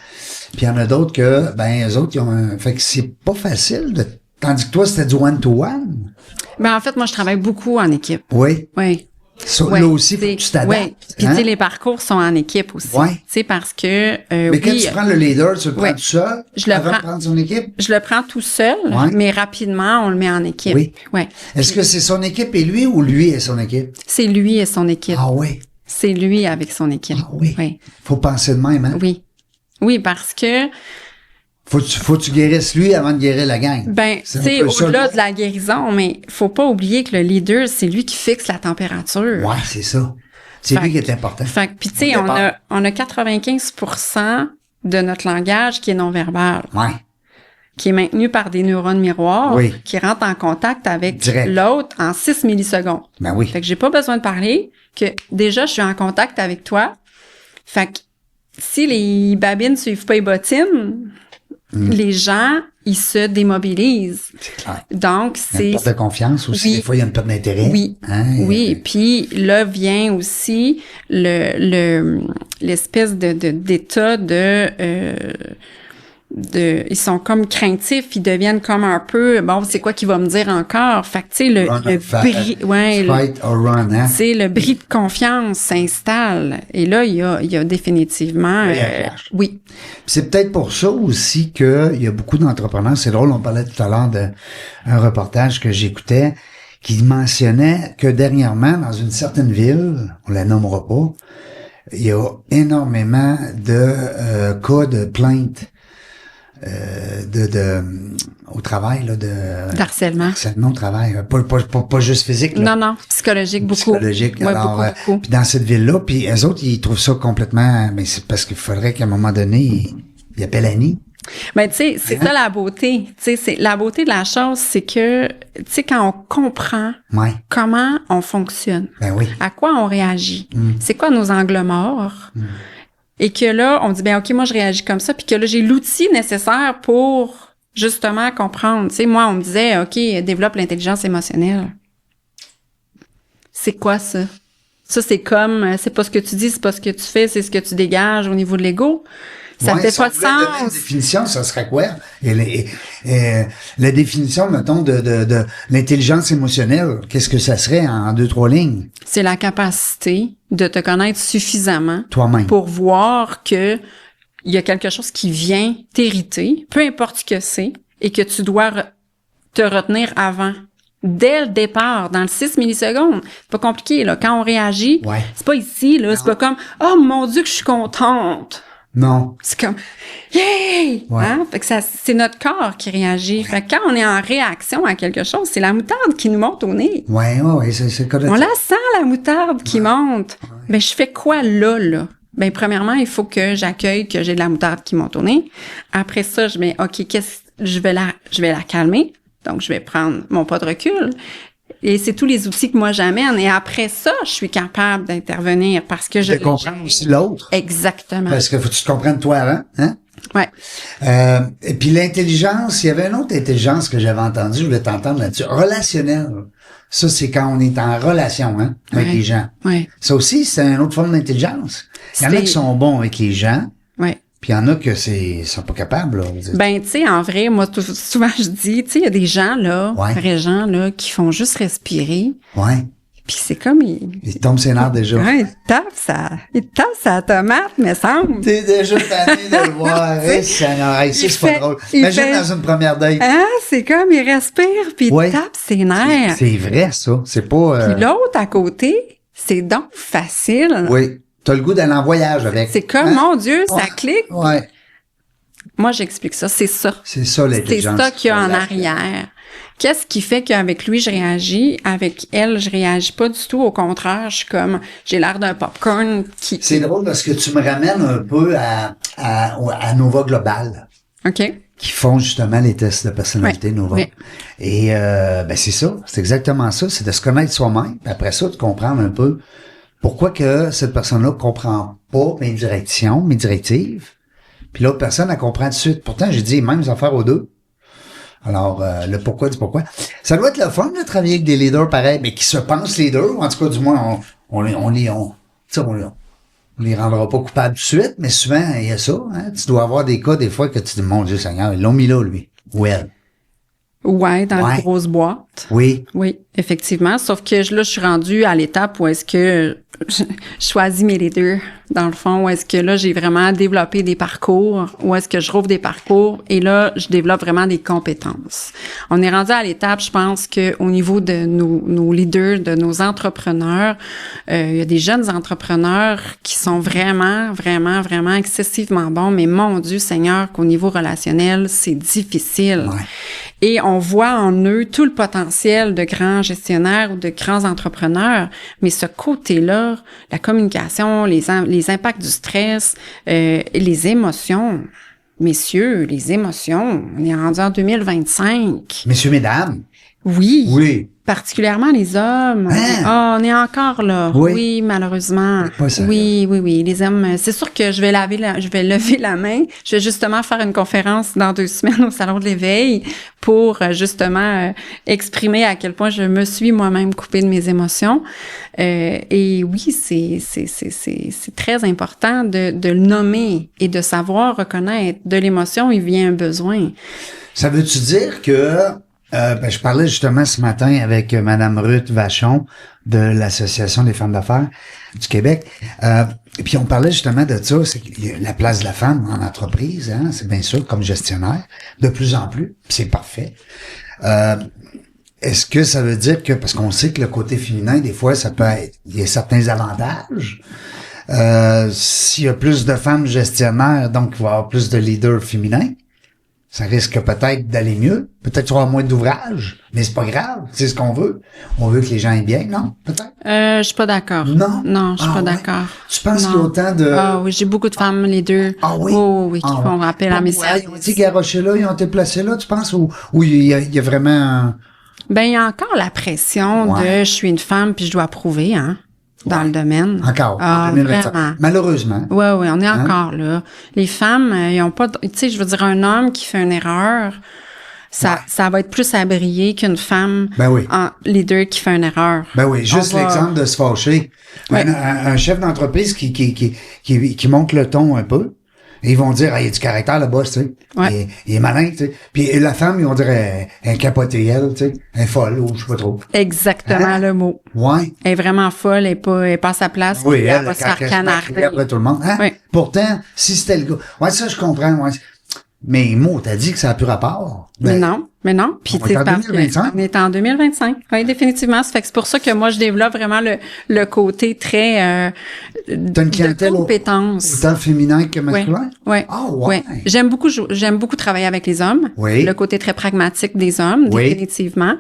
Puis il y en a d'autres que, eux autres, ils ont fait que c'est pas facile tandis que toi, c'était du one-to-one. Ben, en fait, moi, je travaille beaucoup en équipe. Oui. Oui. Ça, Ouais, là aussi, faut que tu t'adaptes. Oui. Puis, tu sais, les parcours sont en équipe aussi. Ouais. Tu sais, parce que, Mais quand tu prends le leader, tu le prends tout seul, je le avant prends. de prendre son équipe? Je le prends tout seul, Ouais. mais rapidement, on le met en équipe. Oui. Ouais. Est-ce que c'est son équipe et lui ou lui et son équipe? C'est lui et son équipe. Ah oui. C'est lui avec son équipe. Ah oui. Oui. Faut penser de même, hein? Oui. Oui, parce que, Faut que tu guérisses lui avant de guérir la gang. ben, C'est tu sais, un peu ça, au-delà là. de la guérison, mais faut pas oublier que le leader, c'est lui qui fixe la température. Ouais, c'est ça. C'est Fait lui qui est important. Fait que, puis tu sais, Au on départ. a 95% de notre langage qui est non-verbal, Ouais. qui est maintenu par des neurones miroirs, Oui. qui rentrent en contact avec Direct. l'autre en 6 millisecondes. Ben oui. Fait que j'ai pas besoin de parler, que déjà je suis en contact avec toi. Fait que si les babines suivent pas les bottines, les gens, ils se démobilisent. C'est clair. Donc, Il y a une c'est... perte de confiance aussi. Oui. Des fois, il y a une perte d'intérêt. Oui, Hein? oui. Puis là vient aussi l'espèce d'état ils sont comme craintifs, ils deviennent comme un peu, bon, c'est quoi qu'il va me dire encore? Fait que, tu sais, le bris, Fight or run, hein? tu sais, le bris de confiance s'installe. Et là, il y a définitivement, oui. Puis c'est peut-être pour ça aussi qu'il y a beaucoup d'entrepreneurs. C'est drôle, on parlait tout à l'heure d'un reportage que j'écoutais qui mentionnait que dernièrement, dans une certaine ville, on la nommera pas, il y a énormément de cas de plaintes au travail, là, d'harcèlement. Harcèlement au travail. Pas juste physique, là. Non, psychologique beaucoup. Psychologique. Ouais, Alors, beaucoup. puis dans cette ville-là, puis eux autres, ils trouvent ça complètement, mais c'est parce qu'il faudrait qu'à un moment donné, ils appellent Annie. Ben, tu sais, c'est ça la beauté. Tu sais, c'est la beauté de la chose, c'est que, tu sais, quand on comprend Ouais. comment on fonctionne, Ben oui. à quoi on réagit, c'est quoi nos angles morts, et que là, on dit, ben OK, moi, je réagis comme ça, puis que là, j'ai l'outil nécessaire pour, justement, comprendre. Tu sais, moi, on me disait, OK, développe l'intelligence émotionnelle. C'est quoi ça? Ça, c'est comme, c'est pas ce que tu dis, c'est pas ce que tu fais, c'est ce que tu dégages au niveau de l'ego. Ça Ouais, fait si pas on de devait donner une sens. définition, ça serait quoi? La définition, mettons, de l'intelligence émotionnelle, qu'est-ce que ça serait en 2-3 lignes? C'est la capacité de te connaître suffisamment Toi-même. pour voir que il y a quelque chose qui vient t'hériter, peu importe ce que c'est, et que tu dois te retenir avant. Dès le départ, dans le 6 millisecondes. C'est pas compliqué, là. Quand on réagit, Ouais. c'est pas ici, là. C'est pas comme, oh mon Dieu, que je suis contente. Non. C'est comme, yay! Ouais. Hein? Fait que ça, c'est notre corps qui réagit. Fait que quand on est en réaction à quelque chose, c'est la moutarde qui nous monte au nez. Ouais, c'est le cas de On ça. la sent, la moutarde qui monte. Ben, je fais quoi là? Ben, premièrement, il faut que j'accueille que j'ai de la moutarde qui monte au nez. Après ça, je mets, OK, je vais la calmer. Donc, je vais prendre mon pas de recul. Et c'est tous les outils que moi j'amène. Et après ça, je suis capable d'intervenir parce que je De comprendre aussi l'autre. Exactement. Parce que faut que tu te comprennes toi avant, hein? Ouais. Et puis l'intelligence, il y avait une autre intelligence que j'avais entendue, je voulais t'entendre là-dessus. Relationnelle. Ça, c'est quand on est en relation, hein, avec Ouais. les gens. Ouais. Ça aussi, c'est une autre forme d'intelligence. Il y en a C'est- qui sont bons avec les gens, Ouais. puis il y en a que sont pas capables, là. Ben, tu sais, en vrai, moi, souvent, je dis, tu sais, il y a des gens, là, Ouais. vrais gens, là, qui font juste respirer. Ouais. Puis c'est comme, Ils tombent ses nerfs déjà. ouais, il tape sa tomate, me semble. T'es déjà tanné de le voir. Tu sais, Seigneur, hey, ça, il c'est pas fait- drôle. il Imagine fait- dans une première date. Hein? C'est comme, il respire, puis Ouais. il tape ses nerfs. C'est vrai, ça. C'est pas... Puis l'autre à côté, c'est donc facile. Oui. T'as le goût d'aller en voyage avec. C'est comme, Hein? mon Dieu, ça Ouais. clique. Ouais. Moi, j'explique ça. C'est ça. C'est ça, C'est l'intelligence. ça qu'il y a en arrière. Qu'est-ce qui fait qu'avec lui, je réagis? Avec elle, je réagis pas du tout. Au contraire, je suis comme, j'ai l'air d'un popcorn qui... C'est drôle parce que tu me ramènes un peu à Nova Global, OK? qui font justement les tests de personnalité Ouais, Nova. oui. Et ben c'est ça, c'est exactement ça, c'est de se connaître soi-même, puis après ça, de comprendre un peu pourquoi que cette personne-là comprend pas mes directions, mes directives, puis l'autre personne, elle comprend tout de suite. Pourtant, j'ai dit les mêmes affaires aux deux. Alors, le pourquoi du pourquoi. Ça doit être le fun de travailler avec des leaders pareils, mais qui se pensent leaders, ou en tout cas, du moins, on les rendra pas coupables tout de suite, mais souvent, il y a ça. Hein? Tu dois avoir des cas, des fois, que tu te dis, mon Dieu Seigneur, ils l'ont mis là, lui. Ou elle. Ouais, dans Ouais. les grosses boîtes. Oui. Oui, effectivement. Sauf que là, je suis rendue à l'étape où est-ce que je choisis mes leaders, dans le fond, où est-ce que là, j'ai vraiment développé des parcours, où est-ce que je rouvre des parcours, et là, je développe vraiment des compétences. On est rendu à l'étape, je pense, que au niveau de nos leaders, de nos entrepreneurs, il y a des jeunes entrepreneurs qui sont vraiment, vraiment, vraiment excessivement bons, mais mon Dieu Seigneur, qu'au niveau relationnel, c'est difficile. Ouais. Et on voit en eux tout le potentiel de grands gestionnaires ou de grands entrepreneurs, mais ce côté-là, la communication, les impacts du stress, les émotions, messieurs, les émotions, on est rendu en 2025. Messieurs, mesdames. Oui. Oui. Particulièrement les hommes. Hein? Ah, on est encore là. Oui. Oui, malheureusement. Pas ça, Oui. Les hommes, c'est sûr que je vais lever la main. Je vais justement faire une conférence dans 2 semaines au Salon de l'éveil pour justement exprimer à quel point je me suis moi-même coupée de mes émotions. Et oui, c'est très important de le nommer et de savoir reconnaître de l'émotion, il vient un besoin. Ça veut-tu dire que je parlais justement ce matin avec Madame Ruth Vachon de l'Association des femmes d'affaires du Québec. Et puis on parlait justement de ça, c'est la place de la femme en entreprise, hein, c'est bien sûr comme gestionnaire, de plus en plus, c'est parfait. Est-ce que ça veut dire que, parce qu'on sait que le côté féminin, des fois, ça peut être, il y a certains avantages. S'il y a plus de femmes gestionnaires, donc il va y avoir plus de leaders féminins. Ça risque peut-être d'aller mieux. Peut-être qu'il y aura moins d'ouvrages, mais c'est pas grave. C'est ce qu'on veut. On veut que les gens aillent bien, non? Peut-être? Je suis pas d'accord. Non? Non, je suis pas ouais? d'accord. Tu penses Non. qu'il y a autant de... Ah oui, j'ai beaucoup de femmes, les deux. Ah oui? Oui, qui font rappel à mes services. Ils ont été garochés là, ils ont été placés là, tu penses? Ou il y a vraiment un... Ben, il y a encore la pression de je suis une femme puis je dois prouver, hein, dans le domaine. Encore, Ah, en 2025. vraiment. Malheureusement. Oui, on est encore là. Les femmes, ils ont pas, tu sais, je veux dire, un homme qui fait une erreur, ça va être plus à briller qu'une femme en leader qui fait une erreur. Ben oui, juste l'exemple de se fâcher. Ouais. Un chef d'entreprise qui monte le ton un peu, et ils vont dire, il y a du caractère, le boss, tu sais. Ouais. Il est malin, tu sais. Puis la femme, ils vont dire, elle est capotée, elle, tu sais. Elle est folle, ou je sais pas trop. Exactement le mot. Ouais. Elle est vraiment folle, elle est pas à sa place. Oui, elle va elle se faire canarder. après tout le monde. Hein? Oui. Pourtant, si c'était le gars. Ouais, ça, je comprends, ouais. Mais Mo, t'as dit que ça a plus rapport. Mais non. Puis on est en 2025. On est en 2025. Oui, définitivement. Ça fait que c'est pour ça que moi, je développe vraiment le côté très T'as une clientèle de compétence. autant féminin que masculin? Oui. Ah, ouais. J'aime beaucoup travailler avec les hommes. Oui. Le côté très pragmatique des hommes, Oui. définitivement.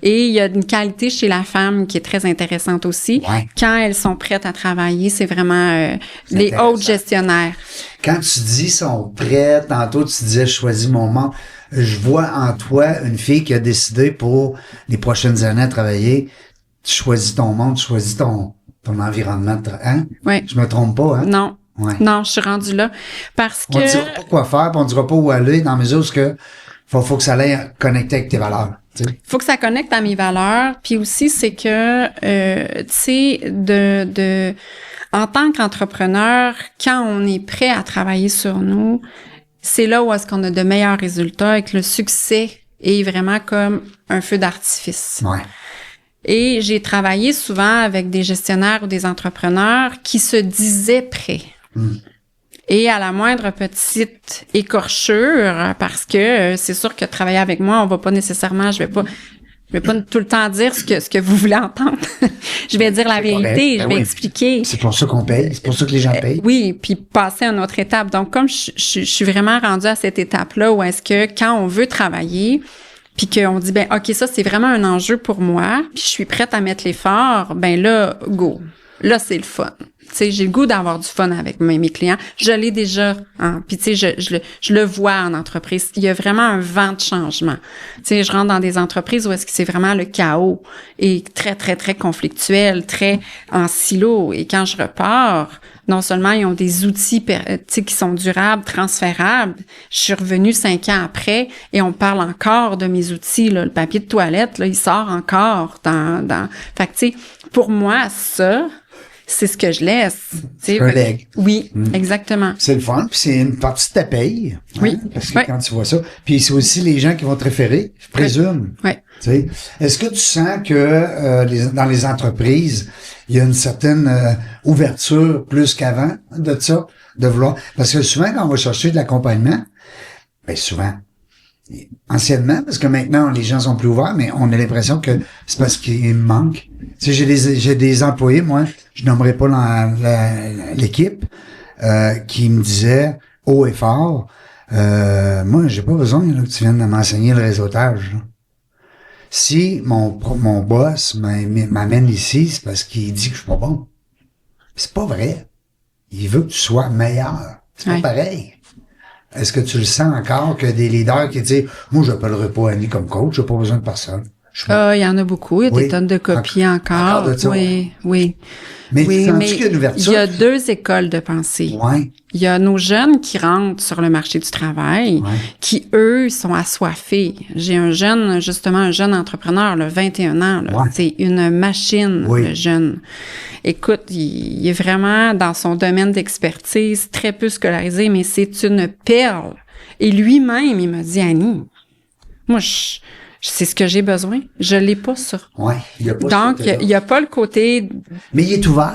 Et il y a une qualité chez la femme qui est très intéressante aussi. Ouais. Quand elles sont prêtes à travailler, c'est vraiment les intéressant. hautes gestionnaires. Quand tu dis sont prêts, tantôt tu disais je choisis mon monde, je vois en toi une fille qui a décidé pour les prochaines années à travailler, tu choisis ton monde, tu choisis ton environnement, hein? Oui. Je me trompe pas, hein? Non. Ouais. Non, je suis rendue là. Parce que... On dira pas quoi faire, puis on dira pas où aller, dans la mesure où que faut que ça aille connecter avec tes valeurs. Tu sais. Faut que ça connecte à mes valeurs. Puis aussi, c'est que, tu sais, en tant qu'entrepreneur, quand on est prêt à travailler sur nous, c'est là où est-ce qu'on a de meilleurs résultats et que le succès est vraiment comme un feu d'artifice. Ouais. Et j'ai travaillé souvent avec des gestionnaires ou des entrepreneurs qui se disaient prêts. Et à la moindre petite écorchure, parce que c'est sûr que travailler avec moi, on va pas nécessairement, je vais pas tout le temps dire ce que vous voulez entendre. Je vais dire la vérité, je vais expliquer. C'est pour ça qu'on paye, c'est pour ça que les gens payent. Oui, puis passer à une autre étape. Donc, comme je suis vraiment rendue à cette étape-là où est-ce que quand on veut travailler, puis qu'on dit, ben OK, ça, c'est vraiment un enjeu pour moi, puis je suis prête à mettre l'effort, ben là, go. Là, c'est le fun. Tu sais, j'ai le goût d'avoir du fun avec mes clients. Je l'ai déjà, hein. Puis tu sais, je le vois en entreprise. Il y a vraiment un vent de changement. Tu sais, je rentre dans des entreprises où est-ce que c'est vraiment le chaos et très, très, très conflictuel, très en silo. Et quand je repars, non seulement ils ont des outils, tu sais, qui sont durables, transférables. Je suis revenue 5 ans après et on parle encore de mes outils, là. Le papier de toilette, là, il sort encore dans. Fait que tu sais, pour moi, ça, c'est ce que je laisse. C'est un leg. Oui, exactement. C'est le fun, puis c'est une partie de ta paye. Hein, Oui. Parce que quand tu vois ça, puis c'est aussi les gens qui vont te référer, je présume. Oui. Tu sais, est-ce que tu sens que dans les entreprises, il y a une certaine ouverture plus qu'avant de ça, de vouloir... Parce que souvent, quand on va chercher de l'accompagnement, ben souvent, anciennement, parce que maintenant, les gens sont plus ouverts, mais on a l'impression que c'est parce qu'il me manque. Tu sais, j'ai des employés, moi, je nommerai pas l'équipe, qui me disaient haut et fort, moi, j'ai pas besoin là, que tu viennes de m'enseigner le réseautage. Là. Si mon boss m'amène ici, c'est parce qu'il dit que je suis pas bon. C'est pas vrai. Il veut que tu sois meilleur. C'est pas pareil. Est-ce que tu le sens encore que des leaders qui disent, moi, j'appellerai pas Annie comme coach, j'ai pas besoin de personne. Il y en a beaucoup. Il y a des tonnes de copies encore. De ça. Oui, oui. Mais Oui, tu sens mais qu'il y a une ouverture? il y a 2 écoles de pensée. Ouais. Il y a nos jeunes qui rentrent sur le marché du travail, qui, eux, sont assoiffés. J'ai un jeune entrepreneur, là, 21 ans. Là. Ouais. C'est une machine, le jeune. Écoute, il est vraiment dans son domaine d'expertise, très peu scolarisé, mais c'est une perle. Et lui-même, il m'a dit, Annie, moi, c'est ce que j'ai besoin. Je l'ai pas, ça. Ouais. Donc, il n'y a pas le côté mais il est ouvert.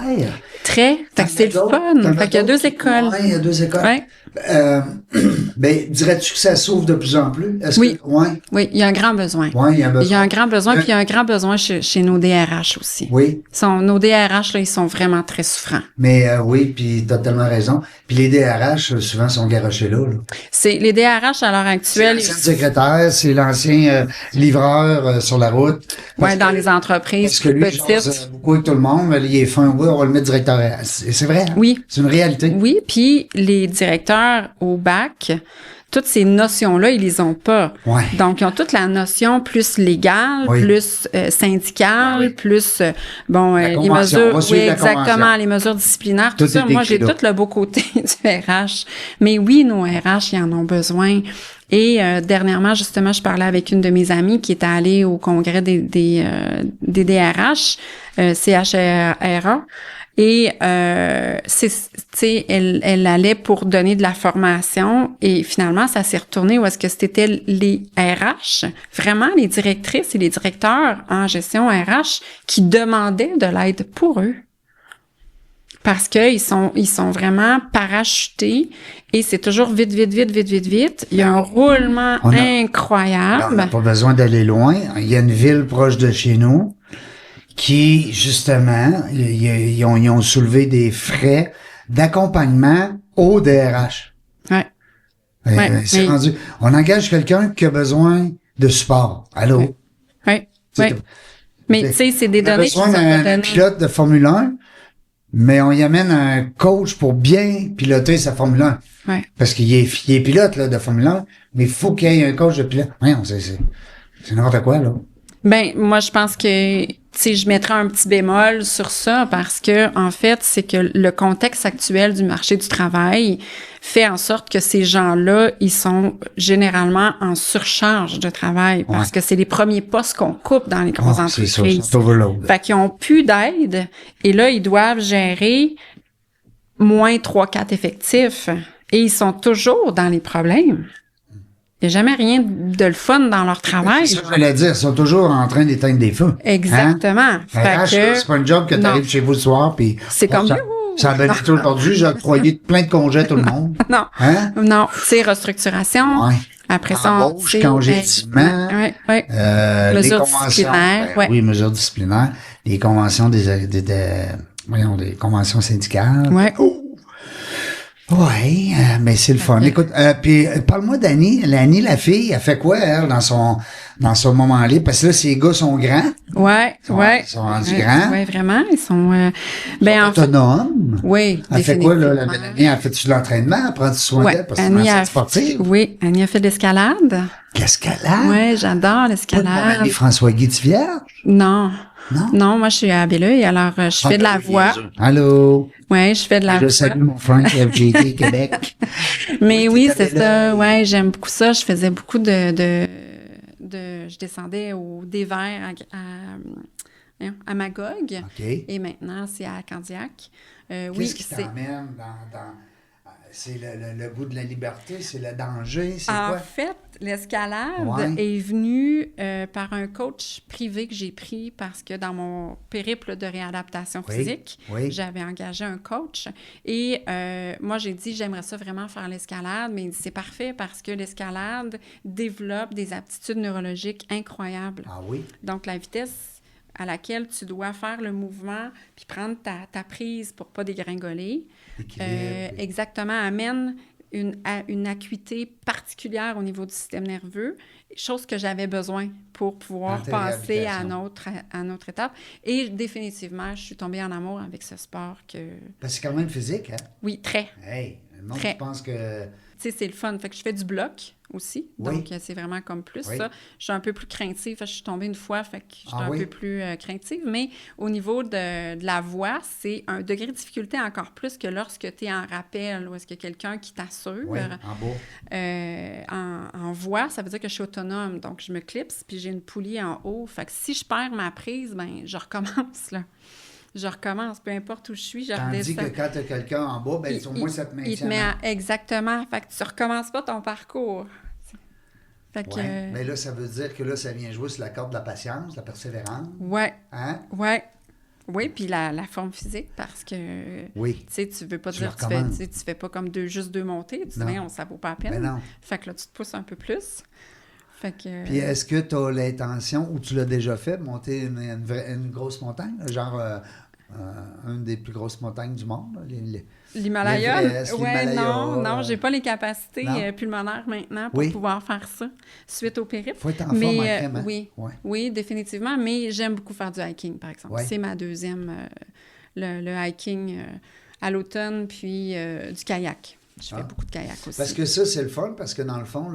très. Fait que c'est le fun. Fait qu'il y a 2 écoles. Oui, il y a 2 écoles. Ouais. Ben, dirais-tu que ça s'ouvre de plus en plus? Oui. Oui, il y a un grand besoin. il y a un besoin. Il y a un grand besoin, puis il y a un grand besoin chez nos DRH aussi. Oui. Nos DRH, là, ils sont vraiment très souffrants. Mais oui, puis t'as tellement raison. Puis les DRH, souvent, sont garochés là. C'est les DRH à l'heure actuelle. C'est l'ancien secrétaire, c'est l'ancien livreur sur la route. Oui, dans les entreprises parce que lui, petites. il jase beaucoup avec tout le monde, il est fin, oui, on va le mettre directeur. C'est vrai. Hein? Oui. C'est une réalité. Oui, puis les directeurs au bac, toutes ces notions-là, ils les ont pas. Ouais. Donc, ils ont toute la notion plus légale, plus syndicale, plus les mesures, exactement, les mesures disciplinaires, tout ça. Moi, j'ai tout le beau côté du RH. Mais oui, nos RH, ils en ont besoin. Et dernièrement, justement, je parlais avec une de mes amies qui était allée au congrès des DRH, CHRA. Et elle allait pour donner de la formation et finalement, ça s'est retourné où est-ce que c'était les RH, vraiment les directrices et les directeurs en gestion RH qui demandaient de l'aide pour eux. Parce que ils sont vraiment parachutés et c'est toujours vite. Il y a un roulement incroyable. On n'a pas besoin d'aller loin. Il y a une ville proche de chez nous qui, justement, ils ont soulevé des frais d'accompagnement au DRH. Ouais. C'est rendu. On engage quelqu'un qui a besoin de support. Allô? Oui. Mais tu sais, c'est des données qui sont pas données. On a besoin d'un pilote de Formule 1, mais on y amène un coach pour bien piloter sa Formule 1. Ouais. Parce qu'il est pilote là, de Formule 1, mais il faut qu'il y ait un coach de pilote. C'est n'importe quoi, là. Ben, moi, je pense que, je mettrais un petit bémol sur ça parce que, en fait, c'est que le contexte actuel du marché du travail fait en sorte que ces gens-là, ils sont généralement en surcharge de travail parce que c'est les premiers postes qu'on coupe dans les grosses entreprises. C'est ça, c'est overload. Fait qu'ils ont plus d'aide et là, ils doivent gérer moins 3-4 effectifs et ils sont toujours dans les problèmes. Il n'y a jamais rien de le fun dans leur travail. C'est ça que j'allais dire. Ils sont toujours en train d'éteindre des feux. Exactement. Hein? C'est pas un job que tu arrives chez vous le soir puis c'est comme ça a donné tout aujourd'hui. J'ai octroyé plein de congés à tout le monde. Non. Hein? Non. C'est restructuration. Ouais. Après ça, embauche, congédiement, les conventions. Oui, mesures disciplinaires. Les conventions des conventions syndicales. Ouais. Oui, mais c'est le fun. Écoute, puis parle-moi d'Annie. Annie, la fille, elle fait quoi, elle, dans son moment libre? Parce que là, ses gars sont grands. Ils sont rendus grands. Oui, vraiment. Ils sont, autonomes. Oui, elle fait quoi, là, la belle Annie? Elle fait-tu de l'entraînement? Elle prend du soin d'elle parce que c'est sportive? Oui, Annie a fait de l'escalade. L'escalade? Oui, j'adore l'escalade. Pas de François Guy Vierge? Non. Non, moi, je suis à Belleuil, alors je fais de la voix. Allô? Oui, je fais de la voix. Je salue mon frère FGT Québec. Mais oui, c'est ça. Oui, j'aime beaucoup ça. Je faisais beaucoup je descendais au Des-Verts à Magog. Okay. Et maintenant, c'est à Candiac. Qu'est-ce qui t'emmène dans c'est le bout de la liberté, c'est le danger, c'est quoi? En fait, l'escalade est venue par un coach privé que j'ai pris parce que dans mon périple de réadaptation physique, j'avais engagé un coach. Et moi, j'ai dit, j'aimerais ça vraiment faire l'escalade, mais il dit, c'est parfait parce que l'escalade développe des aptitudes neurologiques incroyables. Ah oui? Donc, la vitesse à laquelle tu dois faire le mouvement puis prendre ta prise pour pas dégringoler. Exactement, amène une acuité particulière au niveau du système nerveux, chose que j'avais besoin pour pouvoir passer à notre étape. Et définitivement, je suis tombée en amour avec ce sport que... Parce que c'est quand même physique, hein? Oui, très. Hey, le monde pense que... sais, c'est le fun. Fait que je fais du bloc aussi. Oui. Donc, c'est vraiment comme plus Oui. ça. Je suis un peu plus craintive. Fait que je suis tombée une fois, fait que je suis Ah un oui? peu plus craintive. Mais au niveau de la voix, c'est un degré de difficulté encore plus que lorsque tu es en rappel ou est-ce que quelqu'un qui t'assure. Oui, en bas. En voix, ça veut dire que je suis autonome. Donc, je me clipse, puis j'ai une poulie en haut. Fait que si je perds ma prise, ben je recommence, là. Je recommence, peu importe où je suis, je Tandis redescends. que quand tu as quelqu'un en bas, ben, au moins, ça te maintient. Il te met exactement. Fait que tu recommences pas ton parcours. Fait que... Ouais. Mais là, ça veut dire que là, ça vient jouer sur la corde de la patience, de la persévérance. Ouais. Hein? Ouais. Oui, puis la forme physique, parce que, Oui. tu sais, tu veux pas Je dire, tu recommande. fais pas comme juste deux montées, tu dis, Non. mais ça vaut pas la peine. Ben non. Fait que là, tu te pousses un peu plus. Fait que... Puis est-ce que tu as l'intention, ou tu l'as déjà fait, de monter une grosse montagne, là, genre une des plus grosses montagnes du monde? Là, L'Himalaya? l'Everest, Ouais, l'Himalaya, non, j'ai pas les capacités non. pulmonaires maintenant pour Oui. pouvoir faire ça suite au périple. Faut être en forme en crème, hein? Oui, Ouais. oui, définitivement, mais j'aime beaucoup faire du hiking, par exemple. Ouais. C'est ma deuxième, le hiking à l'automne, puis du kayak. Je fais beaucoup de kayak aussi. Parce que ça, c'est le fun, parce que dans le fond,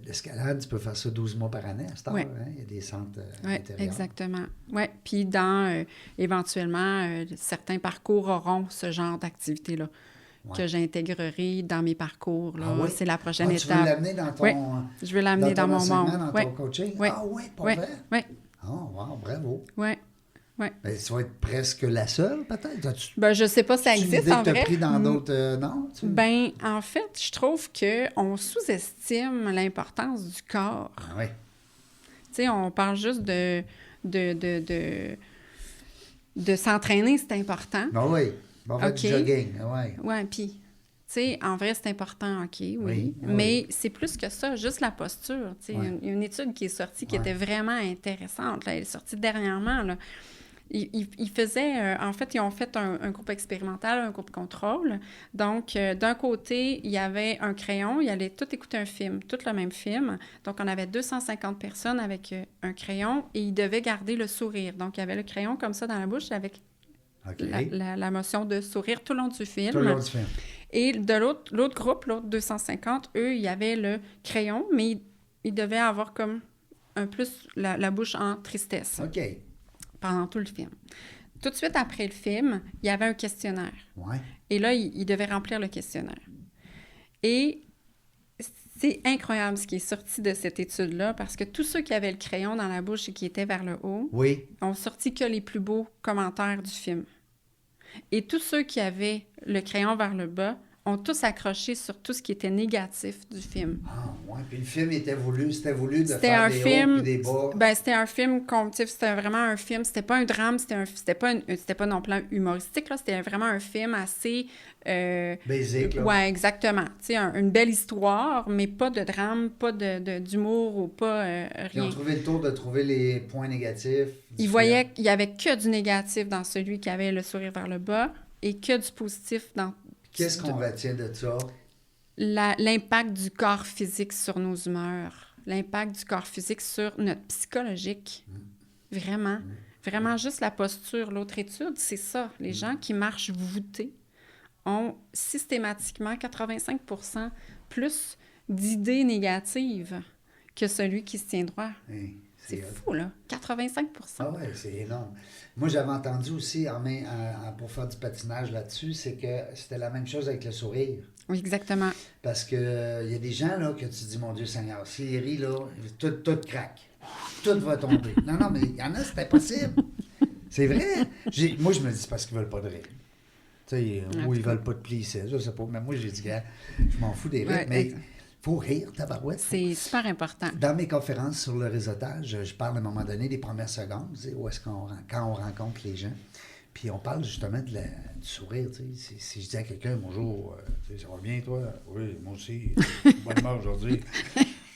l'escalade, tu peux faire ça 12 mois par année à cette heure. Ouais. Hein? Il y a des centres Oui, intérieurs. exactement. Oui, puis éventuellement, certains parcours auront ce genre d'activité-là que j'intégrerai dans mes parcours. Là. Ah oui? C'est la prochaine Tu veux étape. l'amener dans ton... Oui, je veux l'amener dans mon enseignement, monde. dans ton coaching? Oui. Ah oui, pas Oui, vrai? oui, Oh, wow, bravo. oui. Ben, tu vas être presque la seule, peut-être? As-tu Ben, je sais pas si ça une existe idée en que tu vrai. as pris dans d'autres... non? Ben, en fait, je trouve qu'on sous-estime l'importance du corps. Ah oui. Tu sais, on parle juste de s'entraîner, c'est important. Ah oui. On va faire du OK. jogging. Ah oui. Ouais, puis, tu sais, en vrai, c'est important, OK, oui. Oui, Mais c'est plus que ça, juste la posture. Tu sais, Ouais. une étude qui est sortie qui Ouais. était vraiment intéressante, là, elle est sortie dernièrement, là. Ils faisaient, en fait, ils ont fait un groupe expérimental, un groupe contrôle. Donc, d'un côté, il y avait un crayon, ils allaient tout écouter un film, tout le même film. Donc, on avait 250 personnes avec un crayon et ils devaient garder le sourire. Donc, il y avait le crayon comme ça dans la bouche avec OK. la motion de sourire tout le long du film. Tout le long du film. Et de l'autre groupe, l'autre 250, eux, il y avait le crayon, mais ils devaient avoir comme un plus la bouche en tristesse OK. pendant tout le film. Tout de suite après le film, il y avait un questionnaire. Ouais. Et là, il devait remplir le questionnaire. Et c'est incroyable ce qui est sorti de cette étude-là, parce que tous ceux qui avaient le crayon dans la bouche et qui étaient vers le haut Oui. ont sorti que les plus beaux commentaires du film. Et tous ceux qui avaient le crayon vers le bas ont tous accroché sur tout ce qui était négatif du film. Ah, ouais. Puis le film c'était voulu de C'était faire un des film, hauts puis des bas. ben c'était un film c'était vraiment un film, c'était pas un drame, c'était pas non plus humoristique là, c'était vraiment un film assez Basic, là. ouais, exactement. Tu sais, une belle histoire, mais pas de drame, pas d'humour ou pas Ils ont rien. trouvé le tour de trouver les points négatifs. du Ils voyaient film. qu'il y avait que du négatif dans celui qui avait le sourire vers le bas et que du positif dans Qu'est-ce qu'on retient de ça? l'impact du corps physique sur nos humeurs, l'impact du corps physique sur notre psychologique. Vraiment. Vraiment, juste la posture. L'autre étude, c'est ça. Les gens qui marchent voûtés ont systématiquement 85% plus d'idées négatives que celui qui se tient droit. Hey, C'est hot. fou, là. 85%. Ah ouais, c'est énorme. Moi, j'avais entendu aussi, pour faire du patinage là-dessus, c'est que c'était la même chose avec le sourire. Oui, exactement. Parce que il y a des gens là que tu dis, mon Dieu Seigneur, s'ils rient, là, tout craque. Tout va tomber. Non, mais il y en a, c'est impossible. C'est vrai. Moi, je me dis, c'est parce qu'ils veulent pas de rire. Tu sais, ou ils veulent pas de plisser, je sais pas. Mais moi, j'ai dit, gars, je m'en fous des rires. Ouais, mais exact. faut rire, tabarouette. C'est super important. Dans mes conférences sur le réseautage, je parle à un moment donné des premières secondes, tu sais, quand on rencontre les gens. Puis on parle justement du sourire. Tu sais. Si je dis à quelqu'un, bonjour, tu sais, ça va bien toi? Oui, moi aussi. Bonne humeur aujourd'hui.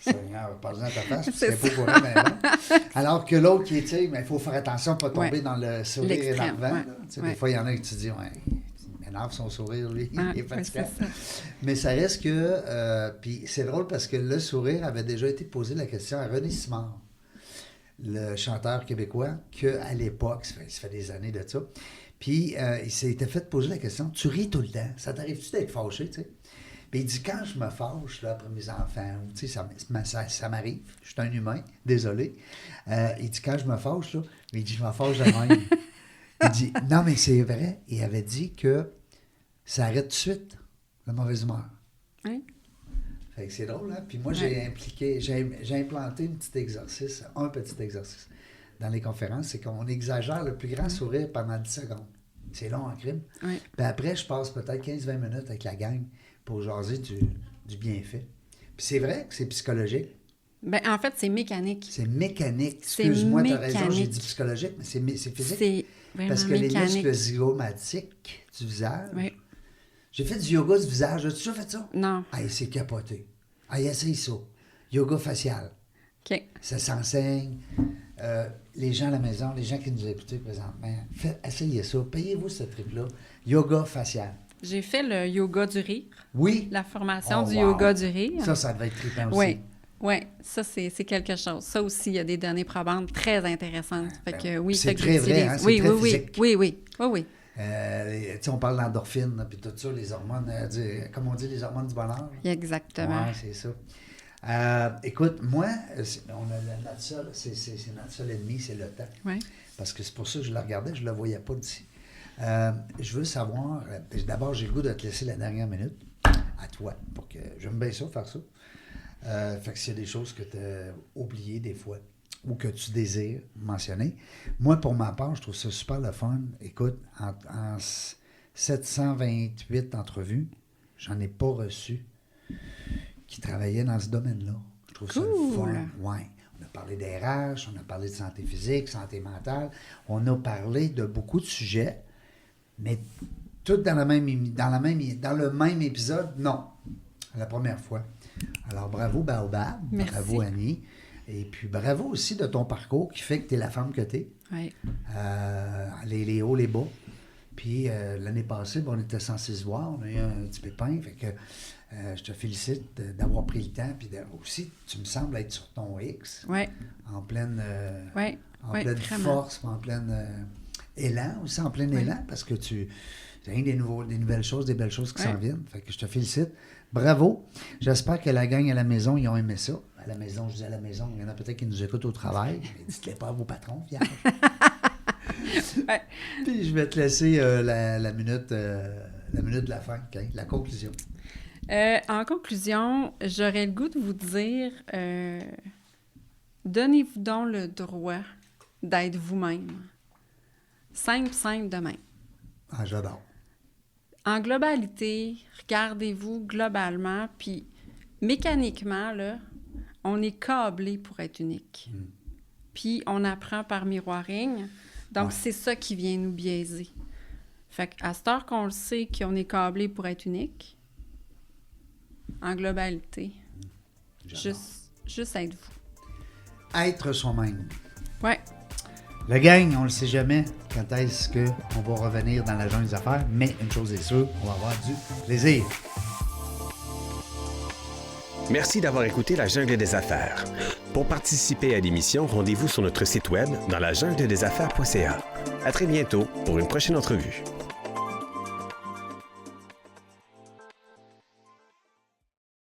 Seigneur, parle-en à ta face, puis c'est pas pour elle, mais bon. Alors que l'autre qui est, tu sais, il faut faire attention de ne pas tomber Ouais. dans le sourire L'extrême, énervant. ouais. Là. Tu sais, Ouais. Des fois, il y en a qui tu dis, ouais, il m'énerve son sourire, lui, Ah, il est ouais, fatigant. c'est ça. Mais ça reste que, puis c'est drôle parce que le sourire avait déjà été posé la question à René Simard, le chanteur québécois, qu'à l'époque, ça fait des années de ça, puis il s'était fait poser la question, tu ris tout le temps, ça t'arrive-tu d'être fâché, tu sais? Puis il dit, quand je me fâche, là, après mes enfants, tu sais, ça m'arrive, je suis un humain, désolé. Il dit, quand je me fâche, là, il dit, je me fâche de même. Il dit, non, mais c'est vrai, il avait dit que ça arrête tout de suite, la mauvaise humeur. Oui. Fait que c'est drôle, hein? Puis moi, j'ai implanté un petit exercice dans les conférences, c'est qu'on exagère le plus grand sourire pendant 10 secondes. C'est long en crime. Oui. Puis après, je passe peut-être 15-20 minutes avec la gang pour jaser du bienfait. Puis c'est vrai que c'est psychologique. Ben, en fait, c'est mécanique. C'est mécanique. C'est Excuse-moi, tu as raison, mécanique. j'ai dit psychologique, mais c'est physique. C'est vraiment Parce que mécanique. les muscles zygomatiques du visage... Oui. J'ai fait du yoga du visage. As-tu déjà fait ça? Non. Ah, c'est capoté. Ah, essaye ça. Yoga facial. OK. Ça s'enseigne. Les gens à la maison, les gens qui nous écoutent présentement, essayez ça. Payez-vous ce trip-là. Yoga facial. J'ai fait le yoga du rire. Oui. La formation Oh, du wow. yoga du rire. Ça devait être trippant aussi. Oui. Oui, ça, c'est quelque chose. Ça aussi, il y a des données probantes très intéressantes. Fait que, oui, c'est fait que très vrai, j'utilise. hein, c'est oui, très oui, physique. oui, oui, oui, oui. Tu sais, on parle d'endorphine, puis tout ça, les hormones, comme on dit, les hormones du bonheur. Exactement. Oui, c'est ça. Écoute, moi, notre seul ennemi, c'est le temps. Oui. Parce que c'est pour ça que je le regardais, je ne le voyais pas d'ici. Je veux savoir, d'abord, j'ai le goût de te laisser la dernière minute à toi, pour que j'aime bien ça, faire ça. Fait que s'il y a des choses que tu as oubliées des fois, ou que tu désires mentionner. Moi, pour ma part, je trouve ça super le fun. Écoute, en 728 entrevues, j'en ai pas reçu qui travaillaient dans ce domaine-là. Je trouve ça le fun. Ouais. On a parlé d'RH, on a parlé de santé physique, santé mentale. On a parlé de beaucoup de sujets, mais tout dans le même épisode, non. La première fois. Alors, bravo, Baobab. Merci. Bravo, Annie. Et puis, bravo aussi de ton parcours qui fait que tu es la femme que tu es. Oui. Les hauts, les bas. Puis, l'année passée, on était censé se voir. On a eu un petit pépin. Fait que je te félicite d'avoir pris le temps. Puis aussi, tu me sembles être sur ton X. Oui. En pleine, Oui. pleine force, en pleine élan aussi, en plein élan, parce que tu as des nouvelles choses, des belles choses qui s'en viennent. Fait que je te félicite. Bravo. J'espère que la gang à la maison, ils ont aimé ça. À la maison, je dis à la maison, il y en a peut-être qui nous écoutent au travail. Mais dites-les pas à vos patrons, Vierge. Ouais. Puis je vais te laisser la minute de la fin, okay? La conclusion. En conclusion, j'aurais le goût de vous dire, donnez-vous donc le droit d'être vous-même. Simple de même. Ah, j'adore. En globalité, regardez-vous globalement, puis mécaniquement, là, on est câblé pour être unique. Puis on apprend par miroiring. Donc, c'est ça qui vient nous biaiser. Fait qu'à cette heure qu'on le sait qu'on est câblé pour être unique, en globalité, juste être vous. Être soi-même. Ouais. La gang, on ne le sait jamais quand est-ce qu'on va revenir dans la jungle des affaires, mais une chose est sûre, on va avoir du plaisir. Merci d'avoir écouté La Jungle des Affaires. Pour participer à l'émission, rendez-vous sur notre site web dans lajungledesaffaires.ca. À très bientôt pour une prochaine entrevue.